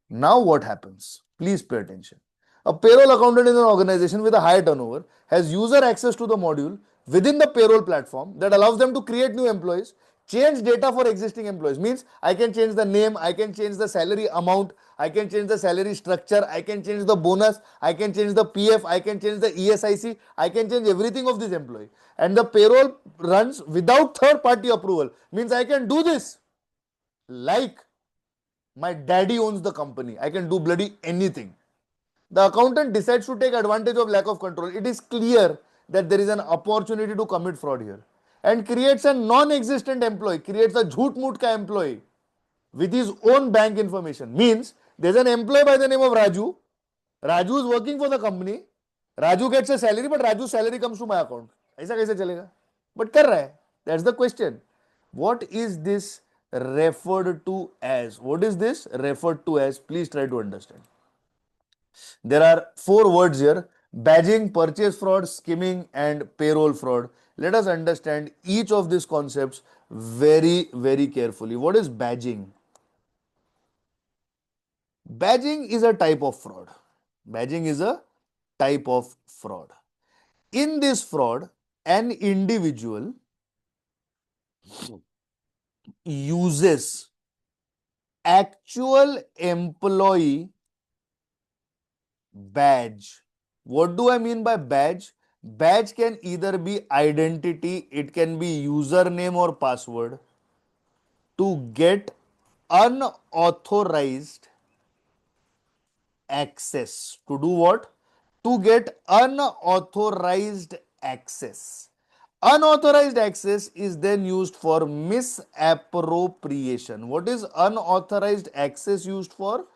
Now what happens? Please pay attention. A payroll accountant in an organization with a high turnover has user access to the module within the payroll platform that allows them to create new employees, change data for existing employees. Means I can change the name, I can change the salary amount, I can change the salary structure, I can change the bonus, I can change the PF, I can change the ESIC, I can change everything of this employee. And the payroll runs without third party approval. Means I can do this like my daddy owns the company. I can do bloody anything. The accountant decides to take advantage of lack of control. It is clear that there is an opportunity to commit fraud here and creates a non-existent employee, creates a jhoot moot ka employee with his own bank information. Means there's an employee by the name of Raju. Raju is working for the company. Raju gets a salary, but Raju's salary comes to my account. ऐसा कैसे चलेगा? But कर रहा है. That's the question. What is this referred to as? What is this referred to as? Please try to understand. There are 4 words here: badging, purchase fraud, skimming, and payroll fraud. Let us understand each of these concepts very, very carefully. What is badging? Badging is a type of fraud. Badging is a type of fraud. In this fraud, an individual uses actual employee badge. What do I mean by badge? Badge can either be identity, it can be username or password, to get unauthorized access. To do what? To get unauthorized access. Unauthorized access is then used for misappropriation. What is unauthorized access used for?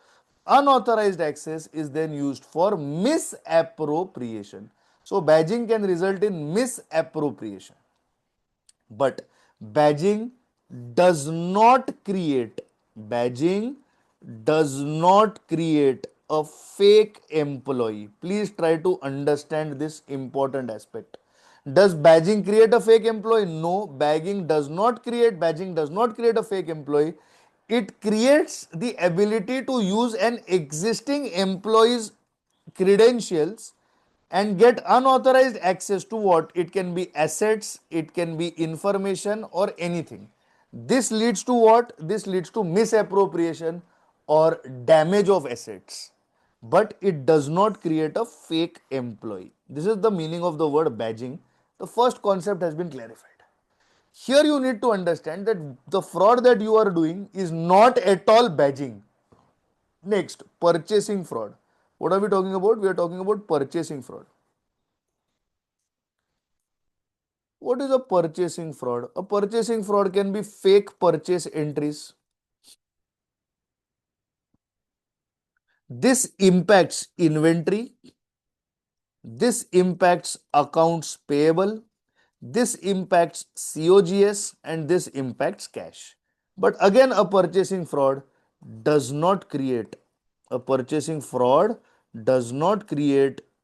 Unauthorized access is then used for misappropriation. So badging can result in misappropriation. But badging does not create a fake employee. Please try to understand this important aspect. Does badging create a fake employee? No, badging does not create a fake employee. It creates the ability to use an existing employee's credentials and get unauthorized access to what? It can be assets, it can be information, or anything. This leads to what? This leads to misappropriation or damage of assets. But it does not create a fake employee. This is the meaning of the word badging. The first concept has been clarified. Here you need to understand that the fraud that you are doing is not at all badging. Next, purchasing fraud. What are we talking about? We are talking about purchasing fraud. What is a purchasing fraud? A purchasing fraud can be fake purchase entries. This impacts inventory. This impacts accounts payable. This impacts COGS and this impacts cash. But again, a purchasing fraud does not create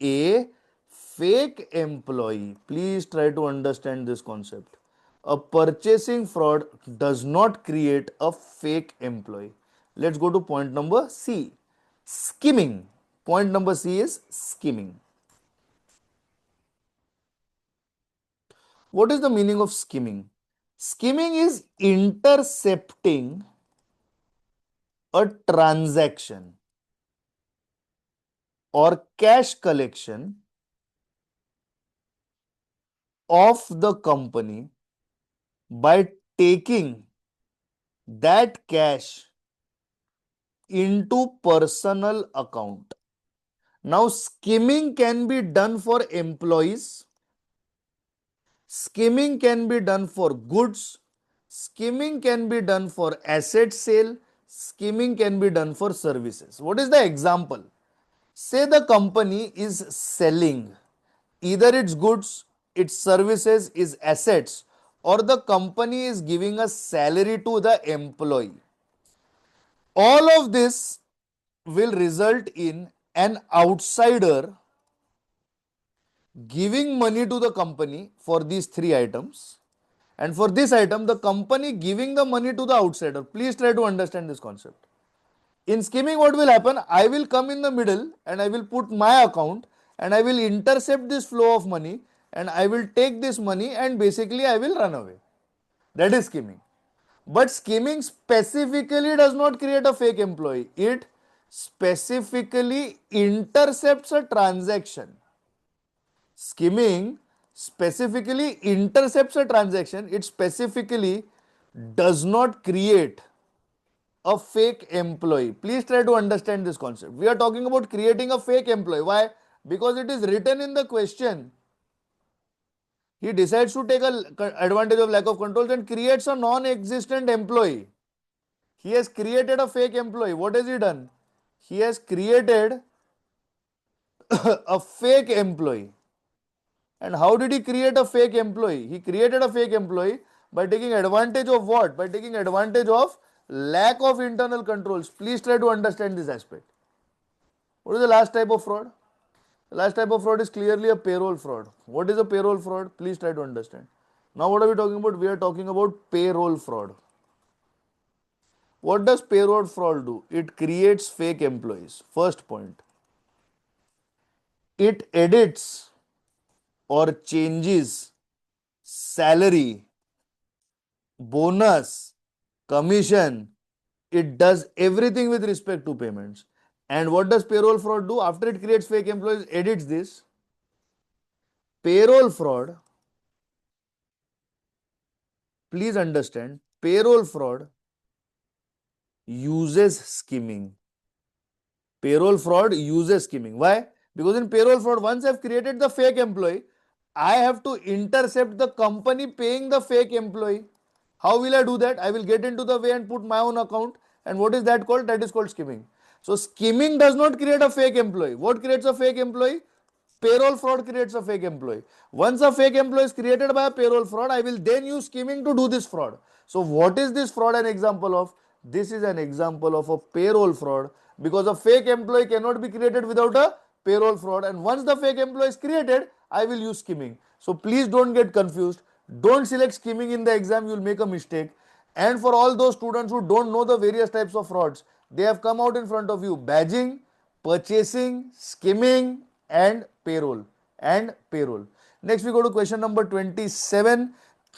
a fake employee. Please try to understand this concept. A purchasing fraud does not create a fake employee. Let's go to point number C. Skimming. Point number C is skimming. What is the meaning of skimming? Skimming is intercepting a transaction or cash collection of the company by taking that cash into personal account. Now, skimming can be done for employees, skimming can be done for goods, skimming can be done for asset sale, skimming can be done for services. What is the example? Say the company is selling either its goods, its services, its assets, or the company is giving a salary to the employee. All of this will result in an outsider giving money to the company for these three items, and for this item the company giving the money to the outsider. Please try to understand this concept. In skimming, what will happen? I will come in the middle and I will put my account and I will intercept this flow of money and I will take this money and basically I will run away. That is skimming. But skimming specifically does not create a fake employee. It specifically intercepts a transaction. Skimming specifically intercepts a transaction. It specifically does not create a fake employee. Please try to understand this concept. We are talking about creating a fake employee. Why? Because it is written in the question. He decides to take advantage of lack of controls and creates a non-existent employee. He has created a fake employee. What has he done? He has created a fake employee. And how did he create a fake employee? He created a fake employee by taking advantage of what? By taking advantage of lack of internal controls. Please try to understand this aspect. What is the last type of fraud? The last type of fraud is clearly a payroll fraud. What is a payroll fraud? Please try to understand. Now what are we talking about? We are talking about payroll fraud. What does payroll fraud do? It creates fake employees. First point. It edits or changes salary, bonus, commission. It does everything with respect to payments. And what does payroll fraud do? After it creates fake employees, edits this. Payroll fraud, please understand, payroll fraud uses skimming. Payroll fraud uses skimming. Why? Because in payroll fraud, once I've created the fake employee, I have to intercept the company paying the fake employee. How will I do that? I will get into the way and put my own account. And what is that called? That is called skimming. So skimming does not create a fake employee. What creates a fake employee? Payroll fraud creates a fake employee. Once a fake employee is created by a payroll fraud, I will then use skimming to do this fraud. So what is this fraud an example of? This is an example of a payroll fraud, because a fake employee cannot be created without a payroll fraud, and once the fake employee is created, I will use skimming. So please don't get confused. Don't select skimming in the exam, you will make a mistake. And for all those students who don't know the various types of frauds, they have come out in front of you: badging, purchasing, skimming, and payroll. Next we go to question number 27.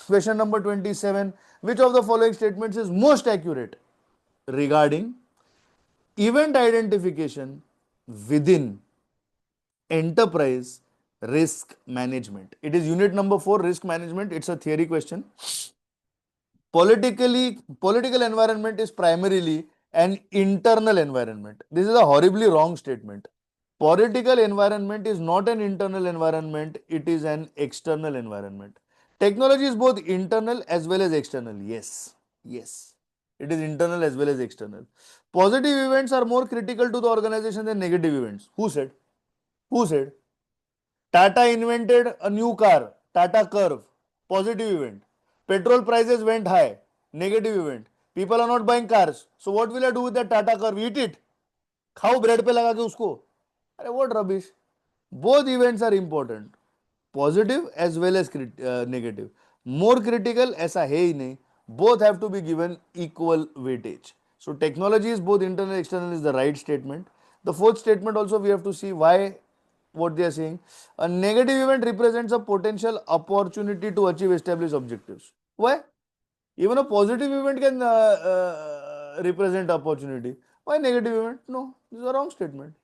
Question number 27. Which of the following statements is most accurate regarding event identification within enterprise risk management? It is unit number 4, risk management. It's a theory question. Political environment is primarily an internal environment. This is a horribly wrong statement. Political environment is not an internal environment, it is an external environment. Technology is both internal as well as external. Yes, yes, it is internal as well as external. Positive events are more critical to the organization than negative events. Who said? Who said? Tata invented a new car, Tata Curve. Positive event. Petrol prices went high. Negative event. People are not buying cars. So what will I do with that Tata Curve? Eat it. खाओ bread पे लगा के उसको. अरे what rubbish. Both events are important. Positive as well as negative. More critical ऐसा है ही नहीं. Both have to be given equal weightage. So technology is both internal and external is the right statement. The fourth statement also we have to see why what they are saying. A negative event represents a potential opportunity to achieve established objectives. Why? Even a positive event can represent opportunity. Why negative event? No, this is a wrong statement.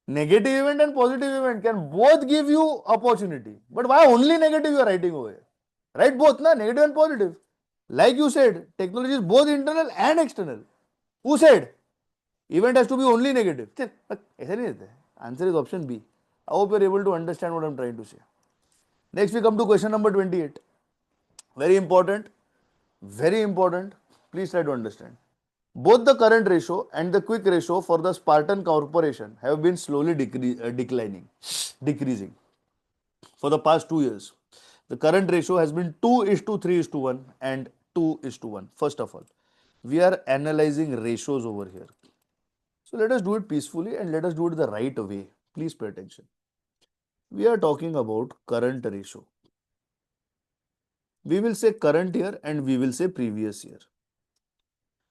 Negative event and positive event can both give you opportunity. But why only negative you are writing over here? Write both, na? Negative and positive. Like you said, technology is both internal and external. Who said? Event has to be only negative. ऐसा नहीं रहता है. Answer is option B. I hope you are able to understand what I am trying to say. Next we come to question number 28. Very important. Very important. Please try to understand. Both the current ratio and the quick ratio for the Spartan Corporation have been slowly decreasing for the past 2 years. The current ratio has been 2 is to 3 is to 1 and 2 is to 1. First of all, we are analyzing ratios over here. So let us do it peacefully and let us do it the right way. Please pay attention. We are talking about current ratio. We will say current year and we will say previous year.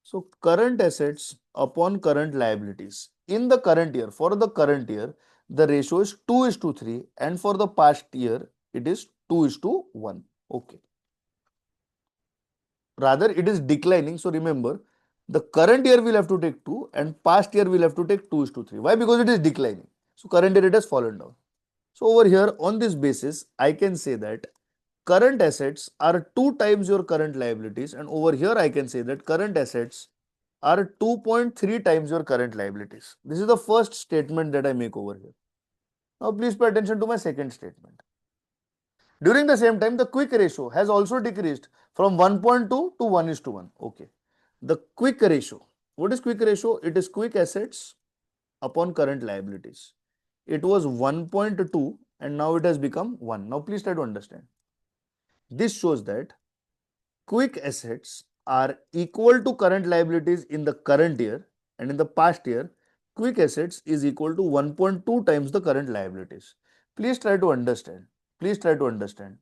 So current assets upon current liabilities. In the current year, for the current year, the ratio is 2 is to 3 and for the past year, it is 2 is to 1. Okay. Rather, it is declining. So remember, the current year will have to take 2 and past year will have to take 2 is to 3. Why? Because it is declining. So current year it has fallen down. So over here on this basis, I can say that current assets are 2 times your current liabilities, and over here I can say that current assets are 2.3 times your current liabilities. This is the first statement that I make over here. Now please pay attention to my second statement. During the same time, the quick ratio has also decreased from 1.2 to 1 is to 1. Okay. The quick ratio. What is quick ratio? It is quick assets upon current liabilities. It was 1.2 and now it has become 1. Now please try to understand. This shows that quick assets are equal to current liabilities in the current year, and in the past year, quick assets is equal to 1.2 times the current liabilities. Please try to understand. Please try to understand.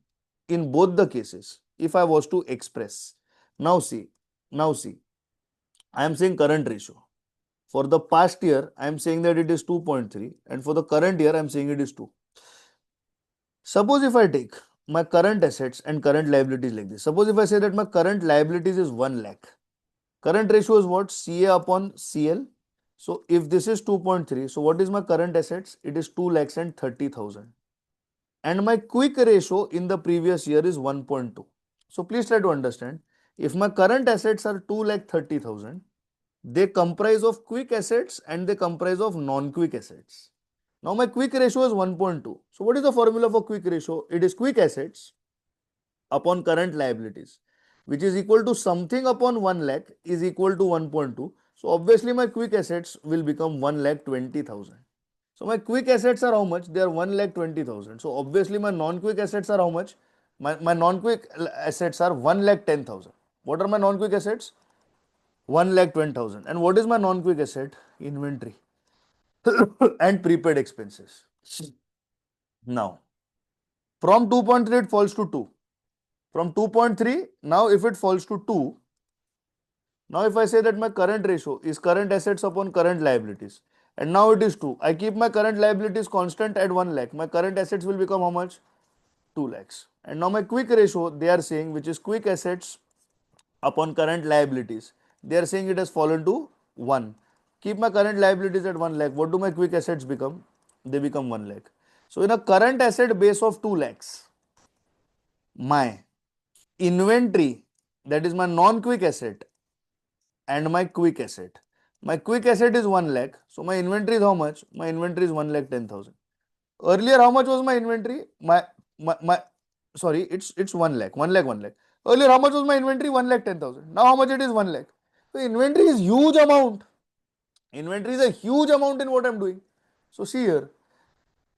In both the cases, if I was to express, now see, I am saying current ratio. For the past year, I am saying that it is 2.3, and for the current year, I am saying it is 2. Suppose if I take my current assets and current liabilities like this. Suppose if I say that my current liabilities is 1 lakh. Current ratio is what? CA upon CL. So if this is 2.3, so what is my current assets? It is 2 lakhs and 30,000. And my quick ratio in the previous year is 1.2. So please try to understand. If my current assets are 2 lakh 30,000, they comprise of quick assets and they comprise of non-quick assets. Now my quick ratio is 1.2. So what is the formula for quick ratio? It is quick assets upon current liabilities, which is equal to something upon 1 lakh is equal to 1.2. So obviously my quick assets will become 1 lakh 20,000. So my quick assets are how much? They are 1 lakh 20,000. So obviously my non-quick assets are how much? My non-quick assets are 1 lakh 10,000. What are my non-quick assets? 1 lakh 20,000. And what is my non-quick asset? Inventory and prepaid expenses. Now, from 2.3 it falls to 2. From 2.3, now if it falls to 2, now if I say that my current ratio is current assets upon current liabilities, and now it is 2, I keep my current liabilities constant at 1 lakh, my current assets will become how much? 2 lakhs. And now my quick ratio, they are saying, which is quick assets upon current liabilities, they are saying it has fallen to 1. Keep my current liabilities at 1 lakh. What do my quick assets become? They become 1 lakh. So in a current asset base of 2 lakhs, my inventory, that is my non-quick asset, and my quick asset. My quick asset is 1 lakh. So my inventory is how much? My inventory is 1 lakh 10,000. Earlier, how much was my inventory? My sorry, it's 1 lakh. 1 lakh, 1 lakh. Earlier, how much was my inventory? 1 lakh 10,000. Now how much it is? 1 lakh. So inventory is huge amount. Inventory is a huge amount in what I'm doing. So see here,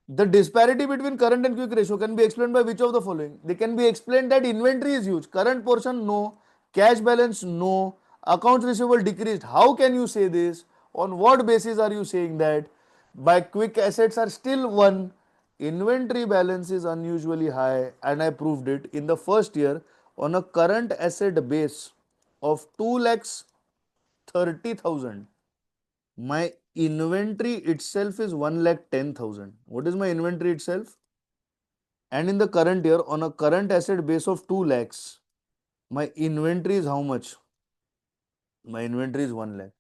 the disparity between current and quick ratio can be explained by which of the following? They can be explained that inventory is huge. Current portion, no. Cash balance, no. Accounts receivable decreased. How can you say this? On what basis are you saying that? By quick assets are still 1. Inventory balance is unusually high, and I proved it in the first year on a current asset base of 2 lakhs 30,000. My inventory itself is 1 lakh 10,000. What is my inventory itself? And in the current year, on a current asset base of 2 lakhs, my inventory is how much? My inventory is 1 lakh.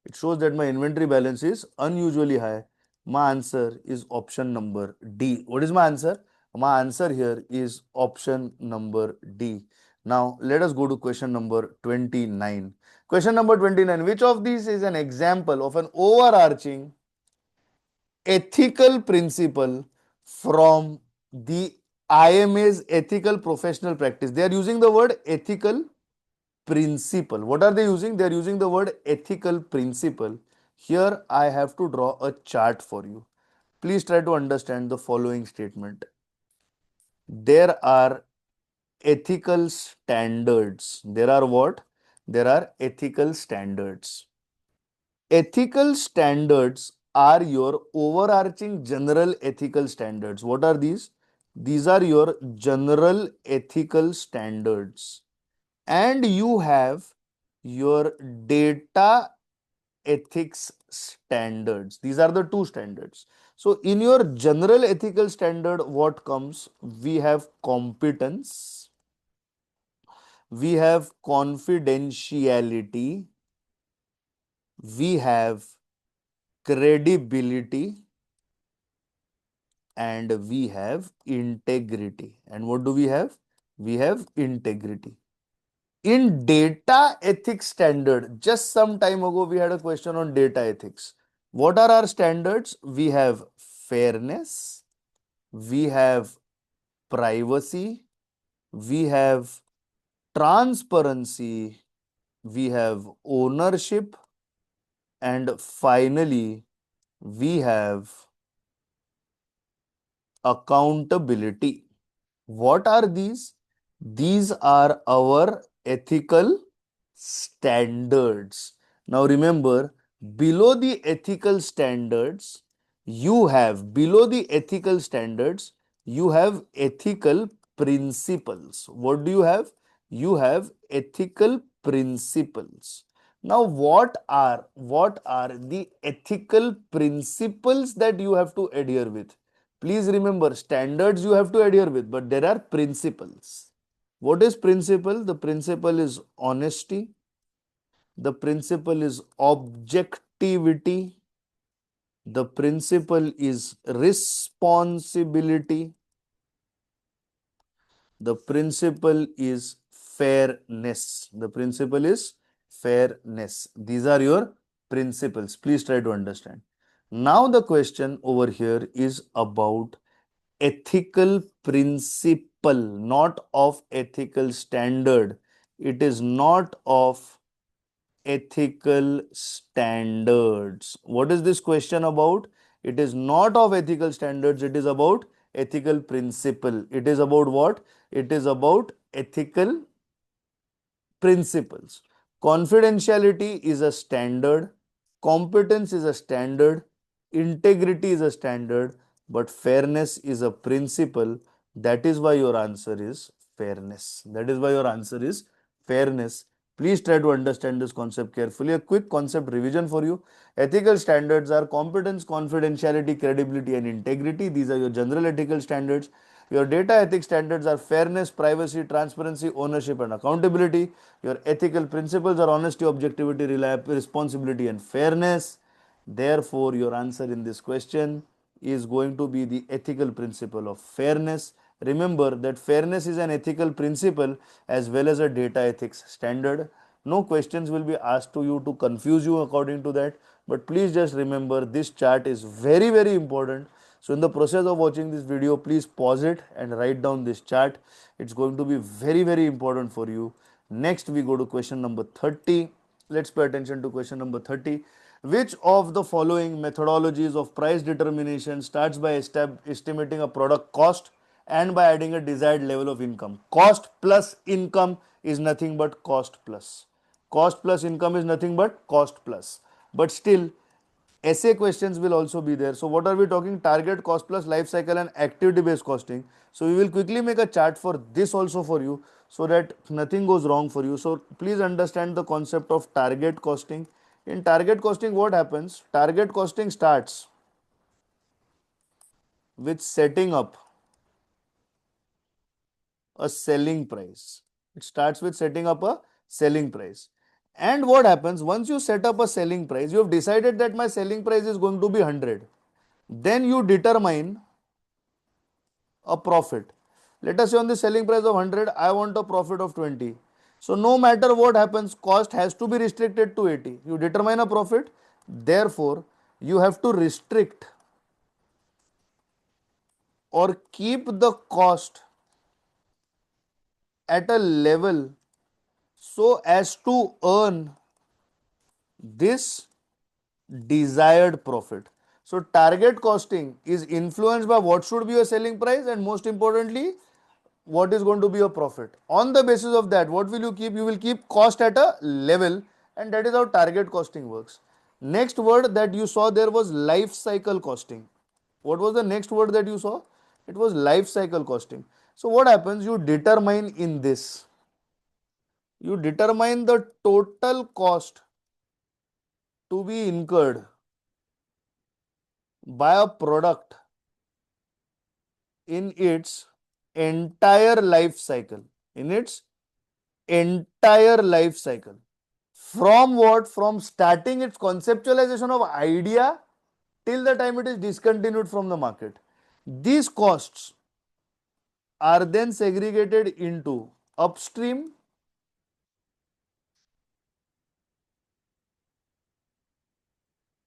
It shows that my inventory balance is unusually high. My answer is option number D. What is my answer? My answer here is option number D. Now, let us go to question number 29. Question number 29. Which of these is an example of an overarching ethical principle from the IMA's ethical professional practice? They are using the word ethical principle. What are they using? They are using the word ethical principle. Here I have to draw a chart for you. Please try to understand the following statement. There are ethical standards. There are what? There are ethical standards. Ethical standards are your overarching general ethical standards. What are these? These are your general ethical standards. And you have your data ethics standards. These are the two standards. So, in your general ethical standard, what comes? We have competence, we have confidentiality, we have credibility, and we have integrity. And what do we have? We have integrity. In data ethics standard, just some time ago, we had a question on data ethics. What are our standards? We have fairness, we have privacy, we have transparency, we have ownership, and finally, we have accountability. What are these? These are our ethical standards. Now remember, below the ethical standards, below the ethical standards, you have ethical principles. What do you have? You have ethical principles. Now, what are the ethical principles that you have to adhere with? Please remember, standards you have to adhere with, but there are principles. What is principle? The principle is honesty. The principle is objectivity. The principle is responsibility. The principle is fairness. The principle is fairness. These are your principles. Please try to understand. Now the question over here is about ethical principle, not of ethical standard. It is not of ethical standards. What is this question about? It is not of ethical standards. It is about ethical principle. It is about what? It is about ethical principles. Confidentiality is a standard, competence is a standard, integrity is a standard, but fairness is a principle. That is why your answer is fairness. That is why your answer is fairness. Please try to understand this concept carefully. A quick concept revision for you. Ethical standards are competence, confidentiality, credibility, and integrity. These are your general ethical standards. Your data ethics standards are fairness, privacy, transparency, ownership, and accountability. Your ethical principles are honesty, objectivity, responsibility, and fairness. Therefore, your answer in this question is going to be the ethical principle of fairness. Remember that fairness is an ethical principle as well as a data ethics standard. No questions will be asked to you to confuse you according to that. But please just remember, this chart is very, very important. So in the process of watching this video, please pause it and write down this chart. It's going to be very, very important for you. Next, we go to question number 30. Let's pay attention to question number 30. Which of the following methodologies of price determination starts by estimating a product cost and by adding a desired level of income? Cost plus income is nothing but cost plus. Cost plus income is nothing but cost plus. But still, essay questions will also be there. So what are we talking? Target, cost plus, life cycle, and activity based costing. So we will quickly make a chart for this also for you, so that nothing goes wrong for you. So please understand the concept of target costing. In target costing, what happens? Target costing starts with setting up a selling price. It starts with setting up a selling price. And what happens once you set up a selling price? You have decided that my selling price is going to be 100. Then you determine a profit. Let us say on the selling price of 100, I want a profit of 20. So no matter what happens, cost has to be restricted to 80. You determine a profit, therefore you have to restrict or keep the cost at a level so as to earn this desired profit. So target costing is influenced by what should be your selling price and most importantly what is going to be your profit. On the basis of that, what will you keep? You will keep cost at a level, and that is how target costing works. Next word that you saw there was life cycle costing. What was the next word that you saw? It was life cycle costing. So what happens? You determine in this. You determine the total cost to be incurred by a product in its entire life cycle. In its entire life cycle. From what? From starting its conceptualization of idea till the time it is discontinued from the market. These costs are then segregated into upstream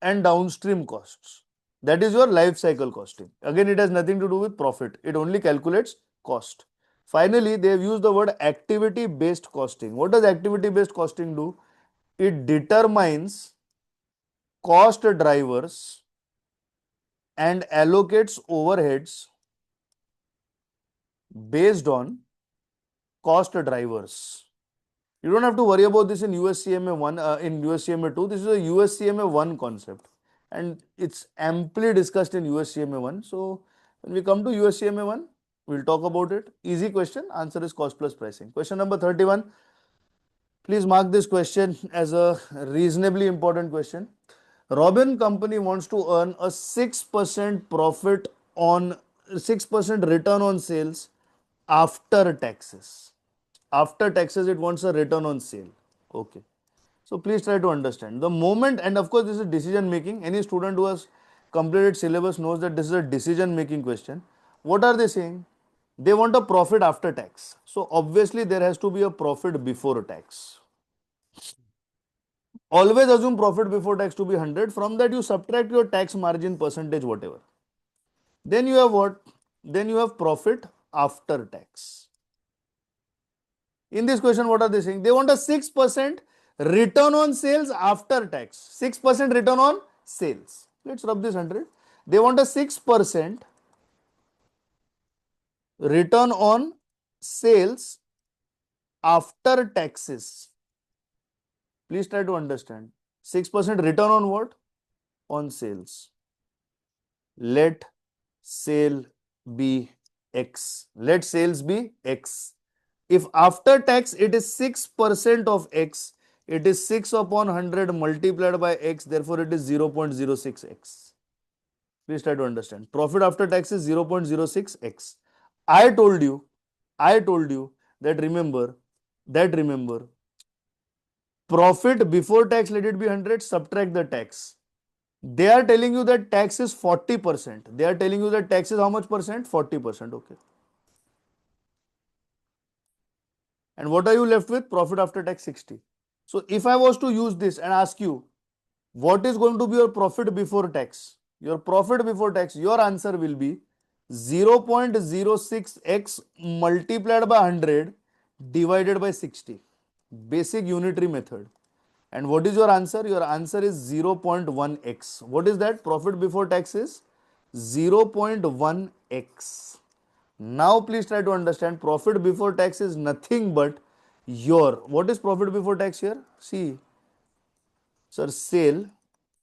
and downstream costs. That is your life cycle costing. Again, it has nothing to do with profit. It only calculates cost. Finally, they have used the word activity based costing. What does activity based costing do? It determines cost drivers and allocates overheads based on cost drivers. You don't have to worry about this in US CMA 1, in US CMA 2. This is a US CMA 1 concept and it's amply discussed in US CMA 1. So, when we come to US CMA 1, we'll talk about it. Easy question. Answer is cost plus pricing. Question number 31. Please mark this question as a reasonably important question. Robin Company wants to earn a 6% profit on 6% return on sales after taxes. After taxes, it wants a return on sale. Okay. So please try to understand. The moment, and of course, this is decision making. Any student who has completed syllabus knows that this is a decision making question. What are they saying? They want a profit after tax. So obviously, there has to be a profit before tax. Always assume profit before tax to be 100. From that, you subtract your tax margin percentage, whatever. Then you have what? Then you have profit after tax. In this question, what are they saying? They want a 6% return on sales after tax. 6% return on sales. Let's rub this 100. They want a 6% return on sales after taxes. Please try to understand. 6% return on what? On sales. Let sale be X. Let sales be X. If after tax it is 6% of X, it is 6 upon 100 multiplied by X, therefore it is 0.06X. Please try to understand. Profit after tax is 0.06X. I told you that remember, profit before tax, let it be 100, subtract the tax. They are telling you that tax is 40%. They are telling you that tax is how much percent? 40%. Okay. And what are you left with? Profit after tax 60. So if I was to use this and ask you, what is going to be your profit before tax? Your profit before tax, your answer will be 0.06x multiplied by 100 divided by 60. Basic unitary method. And what is your answer? Your answer is 0.1x. What is that? Profit before tax is 0.1x. Now please try to understand, profit before tax is nothing but your, what is profit before tax here? See, sir, sale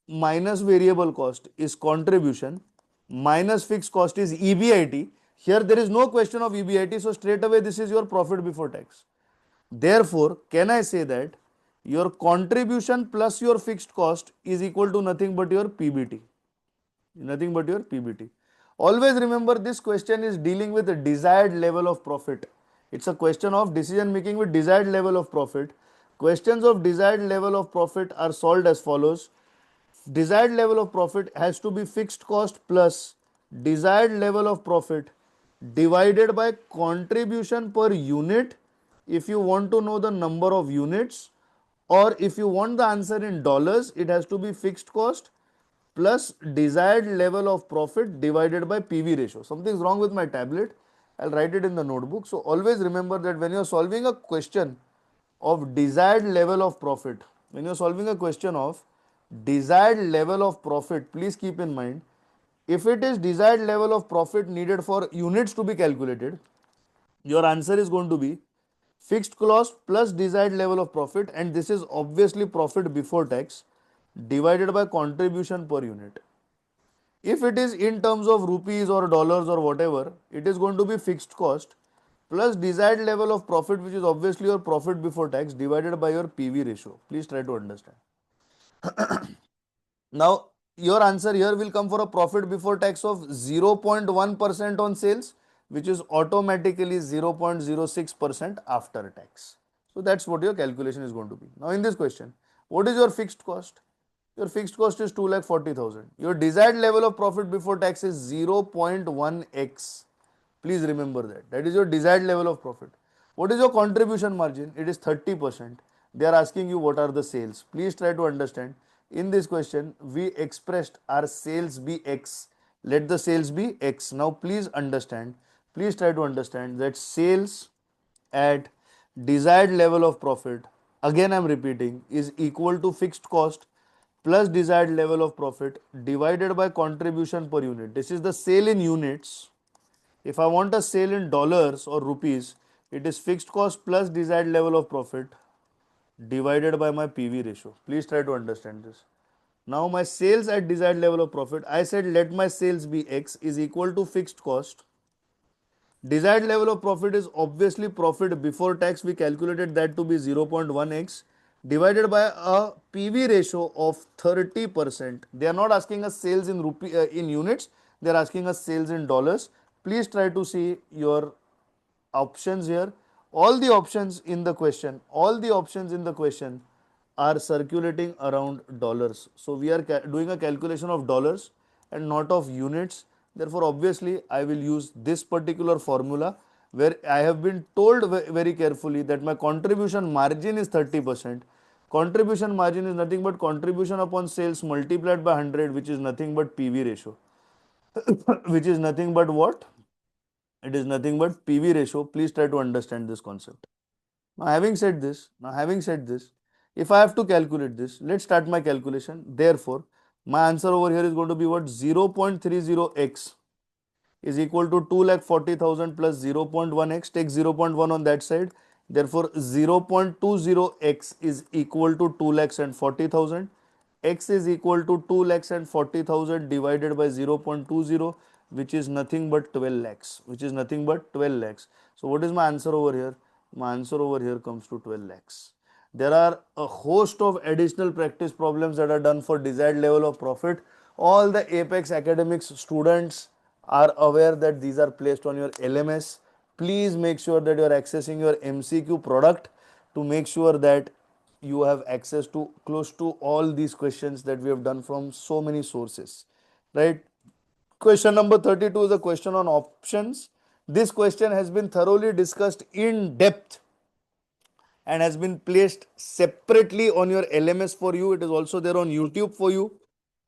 minus variable cost is contribution minus fixed cost is EBIT. Here there is no question of EBIT, so straight away this is your profit before tax. Therefore, can I say that your contribution plus your fixed cost is equal to nothing but your PBT? Nothing but your PBT. Always remember, this question is dealing with a desired level of profit. It's a question of decision making with desired level of profit. Questions of desired level of profit are solved as follows. Desired level of profit has to be fixed cost plus desired level of profit divided by contribution per unit if you want to know the number of units, or if you want the answer in dollars, it has to be fixed cost plus desired level of profit divided by PV ratio. Something is wrong with my tablet. I'll write it in the notebook. So always remember that when you're solving a question of desired level of profit. When you're solving a question of desired level of profit, please keep in mind, if it is desired level of profit needed for units to be calculated, your answer is going to be fixed cost plus desired level of profit, and this is obviously profit before tax divided by contribution per unit. If it is in terms of rupees or dollars or whatever, it is going to be fixed cost plus desired level of profit, which is obviously your profit before tax, divided by your PV ratio. Please try to understand. Now, your answer here will come for a profit before tax of 0.1% on sales, which is automatically 0.06% after tax. So that's what your calculation is going to be. Now, in this question, what is your fixed cost? Your fixed cost is 2,40,000. Your desired level of profit before tax is 0.1x. Please remember that. That is your desired level of profit. What is your contribution margin? It is 30%. They are asking you what are the sales. Please try to understand. In this question, we expressed our sales be X. Let the sales be X. Now, please understand. Please try to understand that sales at desired level of profit, again I am repeating, is equal to fixed cost plus desired level of profit divided by contribution per unit. This is the sale in units. If I want a sale in dollars or rupees, it is fixed cost plus desired level of profit divided by my PV ratio. Please try to understand this. Now my sales at desired level of profit, I said let my sales be X is equal to fixed cost. Desired level of profit is obviously profit before tax. We calculated that to be 0.1x divided by a PV ratio of 30%. They are not asking us sales in in units. They are asking us sales in dollars. Please try to see your options here. All the options in the question, are circulating around dollars. So we are doing a calculation of dollars and not of units. Therefore, obviously, I will use this particular formula where I have been told very carefully that my contribution margin is 30%. Contribution margin is nothing but contribution upon sales multiplied by 100, which is nothing but PV ratio. Which is nothing but what? It is nothing but PV ratio. Please try to understand this concept. Now having said this, if I have to calculate this, let's start my calculation. Therefore, my answer over here is going to be what? 0.30x is equal to 2,40,000 plus 0.1x. Take 0.1 on that side. Therefore, 0.20x is equal to 2,40,000. X is equal to 2,40,000 divided by 0.20, which is nothing but 12 lakhs. So what is my answer over here? My answer over here comes to 12 lakhs. There are a host of additional practice problems that are done for desired level of profit. All the Apex Academics students are aware that these are placed on your LMS. Please make sure that you are accessing your MCQ product to make sure that you have access to close to all these questions that we have done from so many sources, right? Question number 32 is a question on options. This question has been thoroughly discussed in depth and has been placed separately on your LMS for you. It is also there on YouTube for you.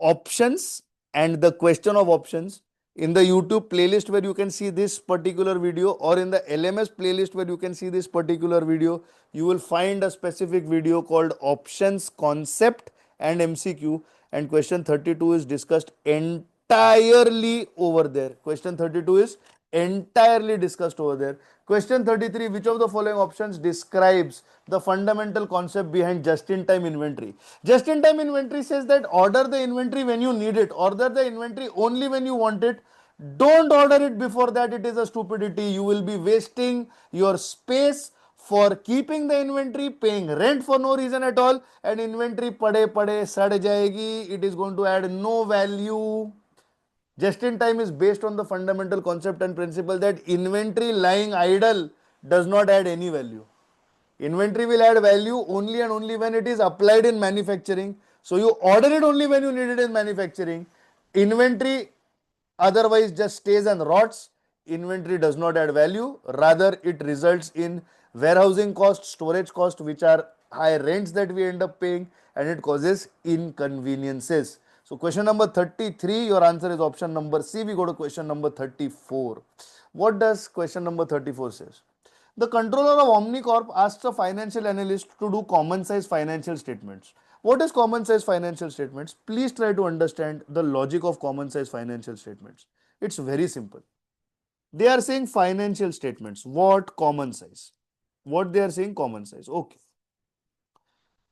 Options and the question of options in the YouTube playlist where you can see this particular video, or in the LMS playlist where you can see this particular video, you will find a specific video called options concept and MCQ, and question 32 is discussed entirely over there. Question 32 is entirely discussed over there. Question 33, which of the following options describes the fundamental concept behind just-in-time inventory? Just-in-time inventory says that order the inventory when you need it, order the inventory only when you want it. Don't order it before that. It is a stupidity. You will be wasting your space for keeping the inventory, paying rent for no reason at all, and inventory pade sad jayegi. It is going to add no value. Just in time is based on the fundamental concept and principle that inventory lying idle does not add any value. Inventory will add value only and only when it is applied in manufacturing. So you order it only when you need it in manufacturing. Inventory otherwise just stays and rots. Inventory does not add value. Rather, it results in warehousing cost, storage cost, which are high rents that we end up paying, and it causes inconveniences. So question number 33, your answer is option number C. We go to question number 34. What does question number 34 says? The controller of Omnicorp asks a financial analyst to do common size financial statements. What is common size financial statements? Please try to understand the logic of common size financial statements. It's very simple. They are saying financial statements. What common size? What they are saying common size. Okay.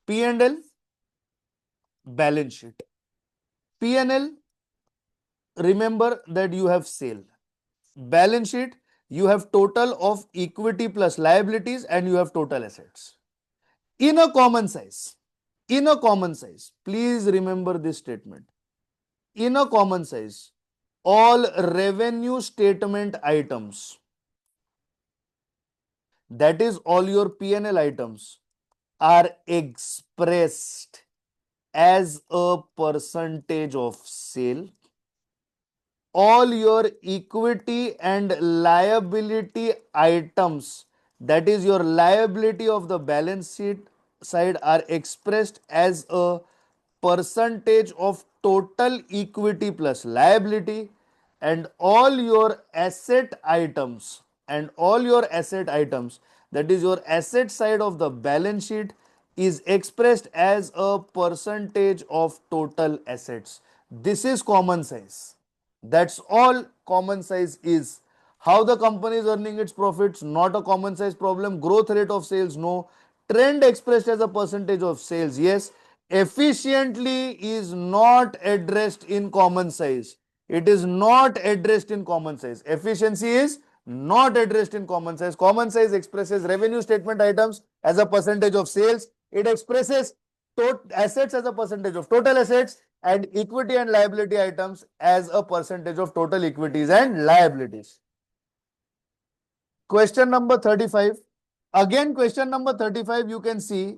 P&L, balance sheet. P&L, remember that you have sale. Balance sheet, you have total of equity plus liabilities and you have total assets. In a common size, please remember this statement. In a common size, all revenue statement items, that is all your P&L items, are expressed as a percentage of sale. All your equity and liability items, that is your liability of the balance sheet side, are expressed as a percentage of total equity plus liability, and all your asset items, that is your asset side of the balance sheet, is expressed as a percentage of total assets. This is common size. That's all common size is. How the company is earning its profits, not a common size problem. Growth rate of sales, no. Trend expressed as a percentage of sales, yes. Efficiently is not addressed in common size. It is not addressed in common size. Efficiency is not addressed in common size. Common size expresses revenue statement items as a percentage of sales. It expresses assets as a percentage of total assets, and equity and liability items as a percentage of total equities and liabilities. Question number 35. Again, question number 35 you can see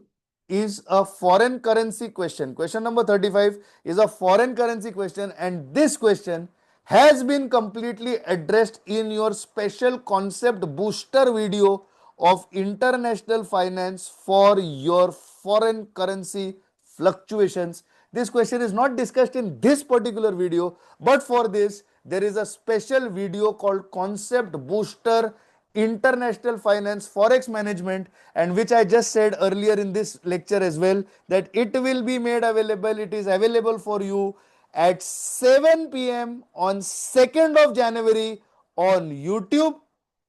is a foreign currency question. Question number 35 is a foreign currency question, and this question has been completely addressed in your special concept booster video of international finance for your foreign currency fluctuations. This question is not discussed in this particular video, but for this there is a special video called Concept Booster International Finance Forex Management, and which I just said earlier in this lecture as well, that it will be made available. It is available for you at 7 p.m. on 2nd of January on YouTube,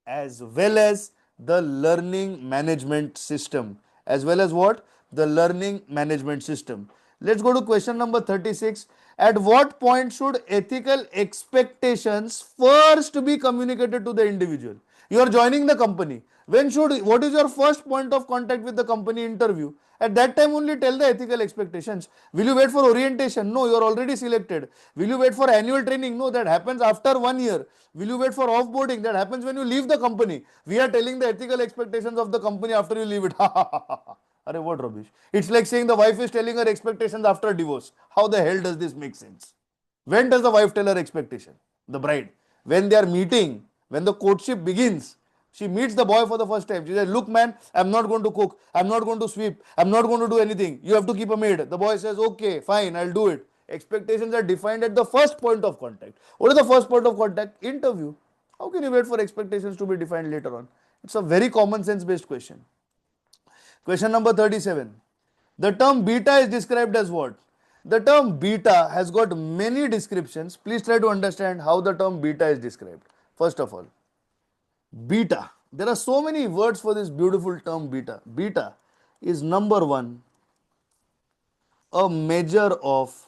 as well as the learning management system. As well as what? The learning management system. Let's go to question number 36. At what point should ethical expectations first be communicated to the individual? You are joining the company. What is your first point of contact with the company? Interview. At that time only tell the ethical expectations. Will you wait for orientation? No, you are already selected. Will you wait for annual training? No, that happens after 1 year. Will you wait for offboarding? That happens when you leave the company. We are telling the ethical expectations of the company after you leave it. Arey, what rubbish. It's like saying the wife is telling her expectations after divorce. How the hell does this make sense? When does the wife tell her expectation? The bride. When they are meeting, when the courtship begins, she meets the boy for the first time. She says, look man, I'm not going to cook. I'm not going to sweep. I'm not going to do anything. You have to keep a maid. The boy says, okay, fine, I'll do it. Expectations are defined at the first point of contact. What is the first point of contact? Interview. How can you wait for expectations to be defined later on? It's a very common sense based question. Question number 37. The term beta is described as what? The term beta has got many descriptions. Please try to understand how the term beta is described. First of all, beta. There are so many words for this beautiful term beta. Beta is number one, a measure of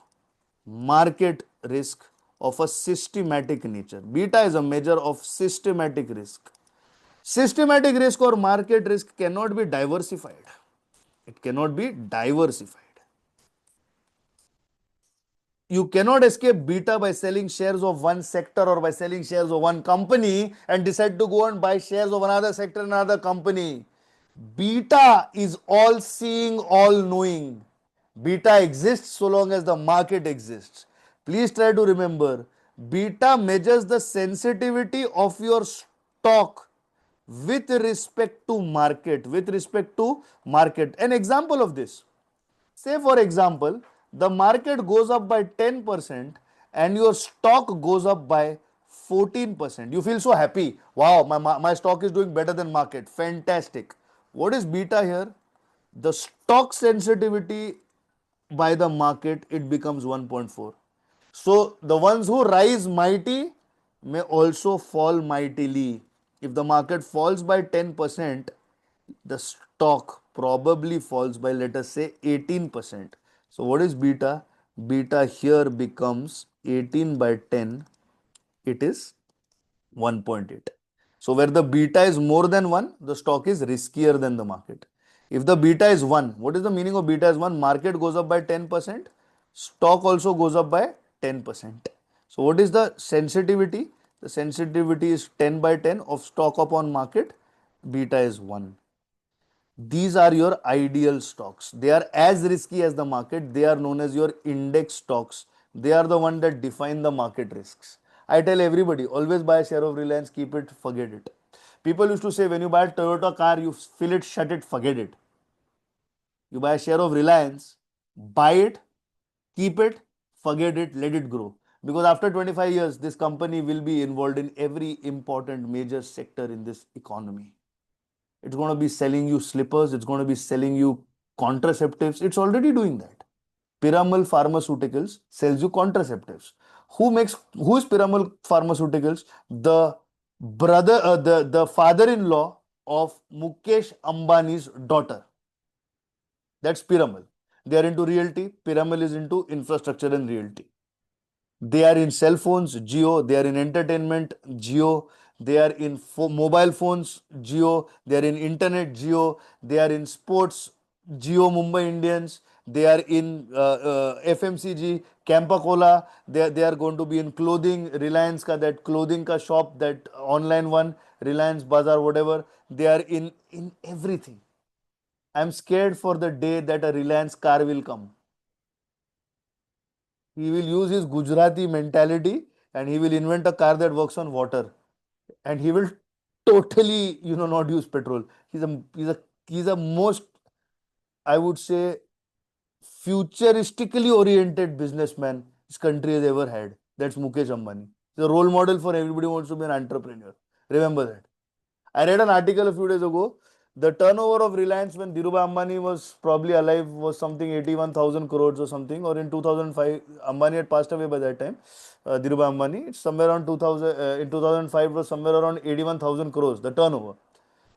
market risk of a systematic nature. Beta is a measure of systematic risk. Systematic risk or market risk cannot be diversified. It cannot be diversified. You cannot escape beta by selling shares of one sector or by selling shares of one company and decide to go and buy shares of another sector, another company. Beta is all seeing, all knowing. Beta exists so long as the market exists. Please try to remember, beta measures the sensitivity of your stock with respect to market. An example of this. Say for example, the market goes up by 10% and your stock goes up by 14%. You feel so happy. Wow, my stock is doing better than market. Fantastic. What is beta here? The stock sensitivity by the market, it becomes 1.4. So the ones who rise mighty may also fall mightily. If the market falls by 10%, the stock probably falls by, let us say, 18%. So what is beta? Beta here becomes 18 by 10. It is 1.8. So where the beta is more than 1, the stock is riskier than the market. If the beta is 1, what is the meaning of beta is 1? Market goes up by 10%, stock also goes up by 10%. So what is the sensitivity? The sensitivity is 10 by 10 of stock upon market. Beta is 1. These are your ideal stocks. They are as risky as the market. They are known as your index stocks. They are the one that define the market risks. I tell everybody, always buy a share of Reliance, keep it, forget it. People used to say, when you buy a Toyota car, you fill it, shut it, forget it. You buy a share of Reliance, buy it, keep it, forget it, let it grow. Because after 25 years, this company will be involved in every important major sector in this economy. It's going to be selling you slippers. It's going to be selling you contraceptives. It's already doing that. Piramal Pharmaceuticals sells you contraceptives. Who is Piramal Pharmaceuticals? The the father-in-law of Mukesh Ambani's daughter. That's Piramal. They are into realty. Piramal is into infrastructure and realty. They are in cell phones, Jio. They are in entertainment, Jio. They are in mobile phones, Jio. They are in internet, Jio. They are in sports, Jio Mumbai Indians. They are in FMCG, Campa Cola. They are going to be in clothing, Reliance ka, that clothing ka shop, that online one, Reliance Bazaar, whatever. They are in everything. I'm scared for the day that a Reliance car will come. He will use his Gujarati mentality and he will invent a car that works on water. And he will totally, not use petrol. He's a most, I would say, futuristically oriented businessman this country has ever had. That's Mukesh Ambani. He's a role model for everybody who wants to be an entrepreneur. Remember that. I read an article a few days ago. The turnover of Reliance when Dhirubhai Ambani was probably alive was something 81,000 crores or something, or in 2005. Ambani had passed away by that time. Dhirubhai Ambani, it's somewhere around 2000. In 2005 was somewhere around 81,000 crores. The turnover.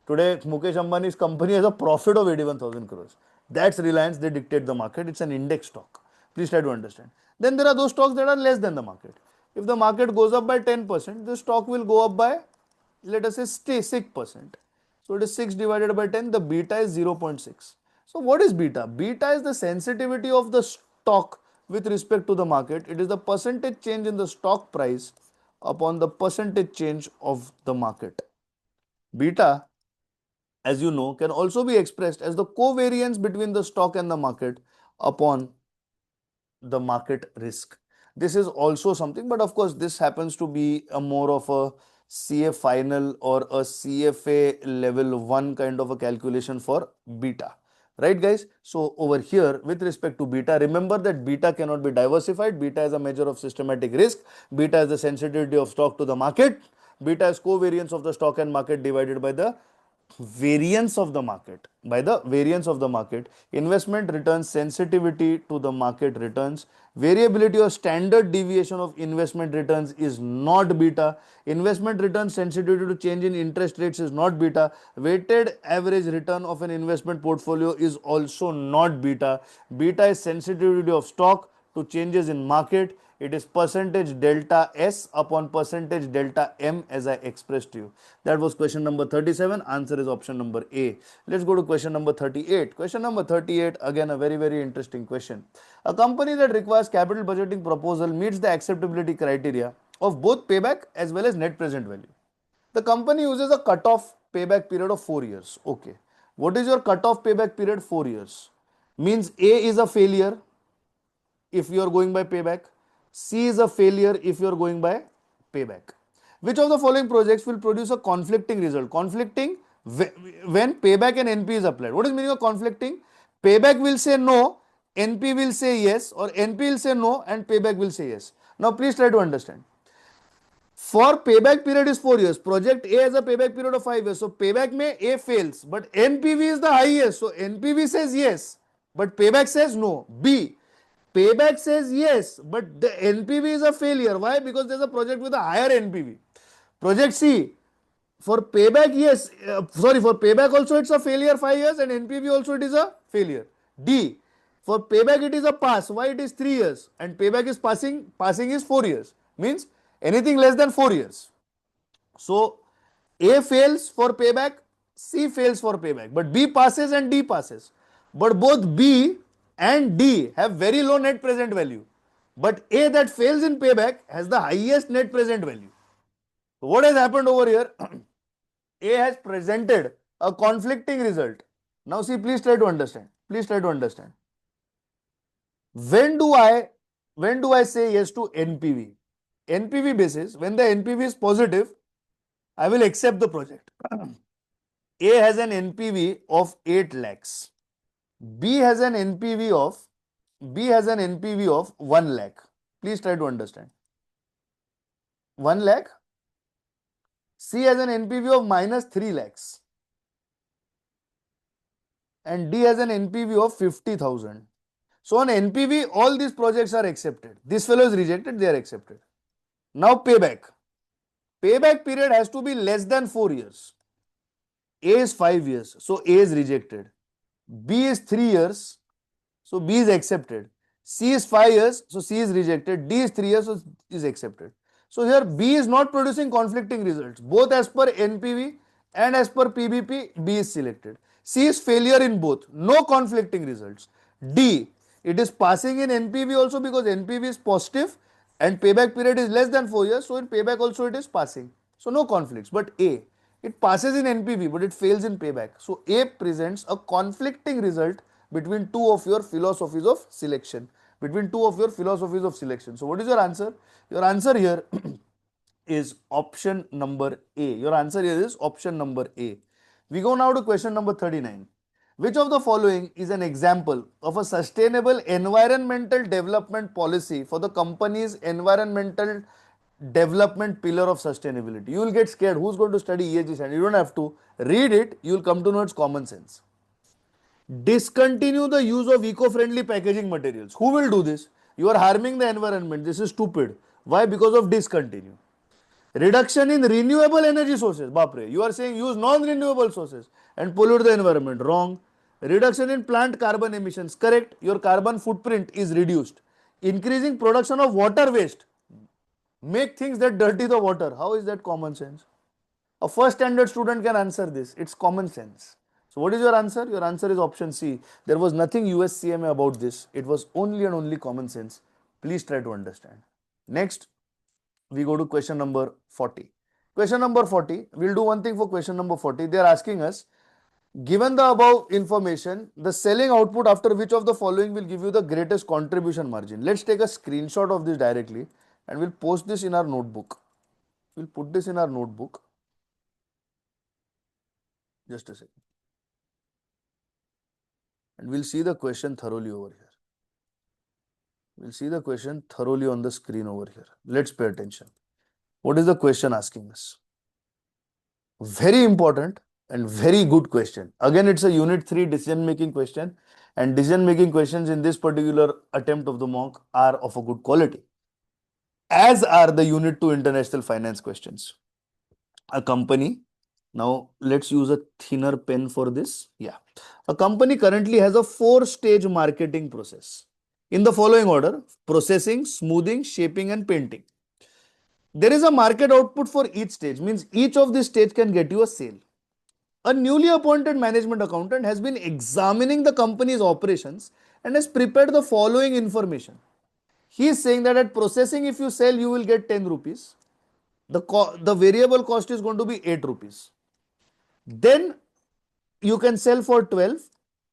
Today, Mukesh Ambani's company has a profit of 81,000 crores. That's Reliance. They dictate the market. It's an index stock. Please try to understand. Then there are those stocks that are less than the market. If the market goes up by 10%, the stock will go up by, let us say, 6%. So it is 6 divided by 10. The beta is 0.6. So what is beta? Beta is the sensitivity of the stock with respect to the market. It is the percentage change in the stock price upon the percentage change of the market. Beta, as you know, can also be expressed as the covariance between the stock and the market upon the market risk. This is also something, but of course, this happens to be a more of a CA final or a CFA level 1 kind of a calculation for beta. Right, guys? So over here, with respect to beta, remember that beta cannot be diversified. Beta is a measure of systematic risk. Beta is the sensitivity of stock to the market. Beta is covariance of the stock and market divided by the variance of the market. By the variance of the market, investment returns sensitivity to the market returns. Variability or standard deviation of investment returns is not beta. Investment return sensitivity to change in interest rates is not beta. Weighted average return of an investment portfolio is also not beta. Beta is sensitivity of stock to changes in market. It is percentage delta S upon percentage delta M, as I expressed to you. That was question number 37. Answer is option number A. Let's go to question number 38. Question number 38, again a very, very interesting question. A company that requires capital budgeting proposal meets the acceptability criteria of both payback as well as net present value. The company uses a cutoff payback period of 4 years. Okay. What is your cutoff payback period? 4 years. Means A is a failure if you are going by payback. C is a failure if you are going by payback. Which of the following projects will produce a conflicting result? Conflicting when payback and NP is applied. What is meaning of conflicting? Payback will say no, NP will say yes, or NP will say no and payback will say yes. Now please try to understand. For payback period is 4 years. Project A has a payback period of 5 years. So payback may A fails, but NPV is the highest. So NPV says yes, but payback says no. B, payback says yes, but the NPV is a failure. Why? Because there's a project with a higher NPV. Project C, for payback, yes, for payback also it's a failure 5 years, and NPV also it is a failure. D, for payback it is a pass. Why? It is 3 years, and payback is passing is 4 years. Means anything less than 4 years. So A fails for payback, C fails for payback, but B passes and D passes. But both B and D have very low net present value. But A that fails in payback has the highest net present value. So what has happened over here? A has presented a conflicting result. Now see, please try to understand. Please try to understand. When do I say yes to NPV? NPV basis, when the NPV is positive, I will accept the project. A has an NPV of 8 lakhs. B has an NPV of 1 lakh. Please try to understand. 1 lakh. C has an NPV of minus 3 lakhs. And D has an NPV of 50,000. So on NPV, all these projects are accepted. This fellow is rejected, they are accepted. Now payback. Payback period has to be less than 4 years. A is 5 years, so A is rejected. B is 3 years, so B is accepted. C is 5 years, so C is rejected. D is 3 years, so is accepted. So here B is not producing conflicting results. Both as per NPV and as per PBP, B is selected. C is failure in both. No conflicting results. D, it is passing in NPV also because NPV is positive and payback period is less than 4 years. So in payback also it is passing. So no conflicts. But A, it passes in NPV but it fails in payback. So A presents a conflicting result between two of your philosophies of selection. So what is your answer? Your answer here is option number A. Your answer here is option number A. We go now to question number 39. Which of the following is an example of a sustainable environmental development policy for the company's environmental development pillar of sustainability? You will get scared. Who's going to study ESG standard? You don't have to read it. You will come to know its common sense. Discontinue the use of eco-friendly packaging materials. Who will do this? You are harming the environment. This is stupid. Why? Because of discontinue. Reduction in renewable energy sources. Bapre, you are saying use non-renewable sources and pollute the environment. Wrong. Reduction in plant carbon emissions. Correct. Your carbon footprint is reduced. Increasing production of water waste. Make things that dirty the water. How is that common sense? A first standard student can answer this. It's common sense. So what is your answer? Your answer is option C. There was nothing US CMA about this. It was only and only common sense. Please try to understand. Next, we go to question number 40. Question number 40, we'll do one thing for question number 40. They are asking us, given the above information, the selling output after which of the following will give you the greatest contribution margin? Let's take a screenshot of this directly and we'll post this in our notebook. We'll put this in our notebook. Just a second. And we'll see the question thoroughly over here. We'll see the question thoroughly on the screen over here. Let's pay attention. What is the question asking us? Very important and very good question. Again, it's a unit 3 decision making question, and decision making questions in this particular attempt of the mock are of a good quality, as are the unit 2 international finance questions. A company, now let's use a thinner pen for this. Yeah. A company currently has a 4-stage marketing process in the following order: processing, smoothing, shaping, and painting. There is a market output for each stage, means each of these stage can get you a sale. A newly appointed management accountant has been examining the company's operations and has prepared the following information. He is saying that at processing, if you sell, you will get 10 rupees. The variable cost is going to be 8 rupees. Then you can sell for 12.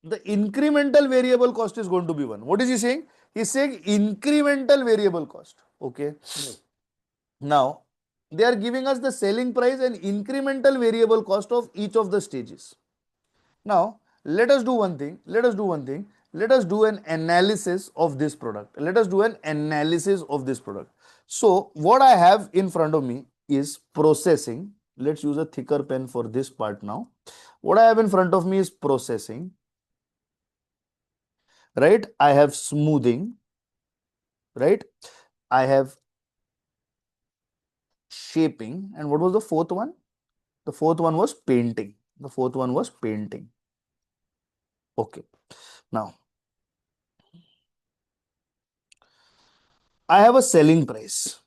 The incremental variable cost is going to be 1. What is he saying? He is saying incremental variable cost. Okay. Now, they are giving us the selling price and incremental variable cost of each of the stages. Now, let us do one thing. Let us do an analysis of this product. So, what I have in front of me is processing. Let's use a thicker pen for this part now. What I have in front of me is processing, right? I have smoothing, right? I have shaping. And what was the fourth one? The fourth one was painting. The fourth one was painting. Okay. Now, I have a selling price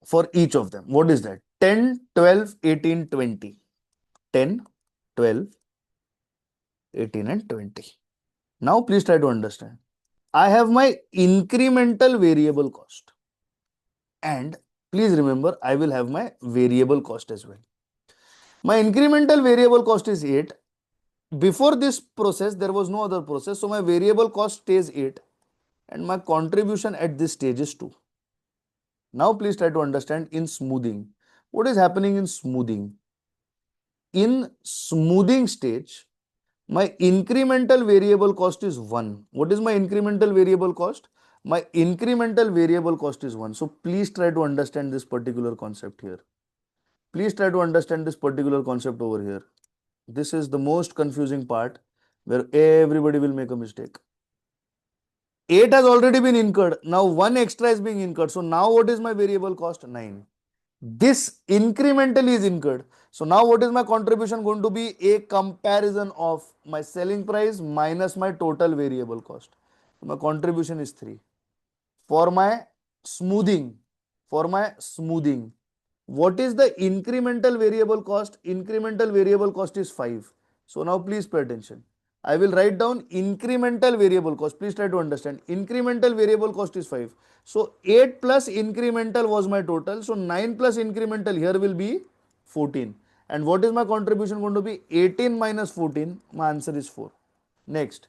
for each of them. What is that? 10, 12, 18, 20. 10, 12, 18 and 20. Now, please try to understand. I have my incremental variable cost. And please remember, I will have my variable cost as well. My incremental variable cost is 8. Before this process, there was no other process. So my variable cost stays 8 and my contribution at this stage is 2. Now please try to understand in smoothing. What is happening in smoothing? In smoothing stage, my incremental variable cost is 1. What is my incremental variable cost? My incremental variable cost is 1. So please try to understand this particular concept here. Please try to understand this particular concept over here. This is the most confusing part where everybody will make a mistake. 8 has already been incurred. Now 1 extra is being incurred. So now what is my variable cost? 9. This incrementally is incurred. So now what is my contribution going to be? A comparison of my selling price minus my total variable cost. So my contribution is 3. For my smoothing, what is the incremental variable cost? Incremental variable cost is 5. So now please pay attention. I will write down incremental variable cost. Please try to understand. Incremental variable cost is 5. So 8 plus incremental was my total. So 9 plus incremental here will be 14. And what is my contribution going to be? 18 minus 14. My answer is 4. Next.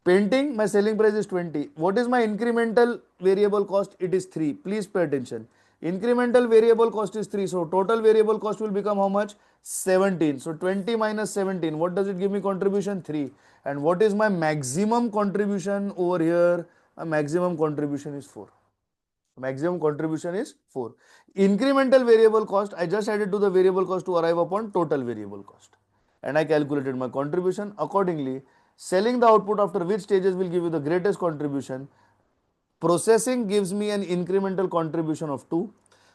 Painting, my selling price is 20. What is my incremental variable cost? It is 3. Please pay attention. Incremental variable cost is 3. So total variable cost will become how much? 17. So 20 minus 17. What does it give me contribution? 3. And what is my maximum contribution over here? My maximum contribution is 4. Maximum contribution is 4. Incremental variable cost, I just added to the variable cost to arrive upon total variable cost. And I calculated my contribution accordingly. Selling the output after which stages will give you the greatest contribution? Processing gives me an incremental contribution of 2.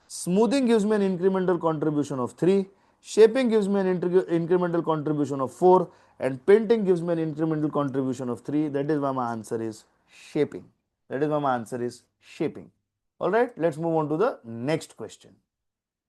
Smoothing gives me an incremental contribution of 3. Shaping gives me an incremental contribution of 4. And painting gives me an incremental contribution of 3. That is why my answer is shaping. That is why my answer is shaping. Alright, let's move on to the next question.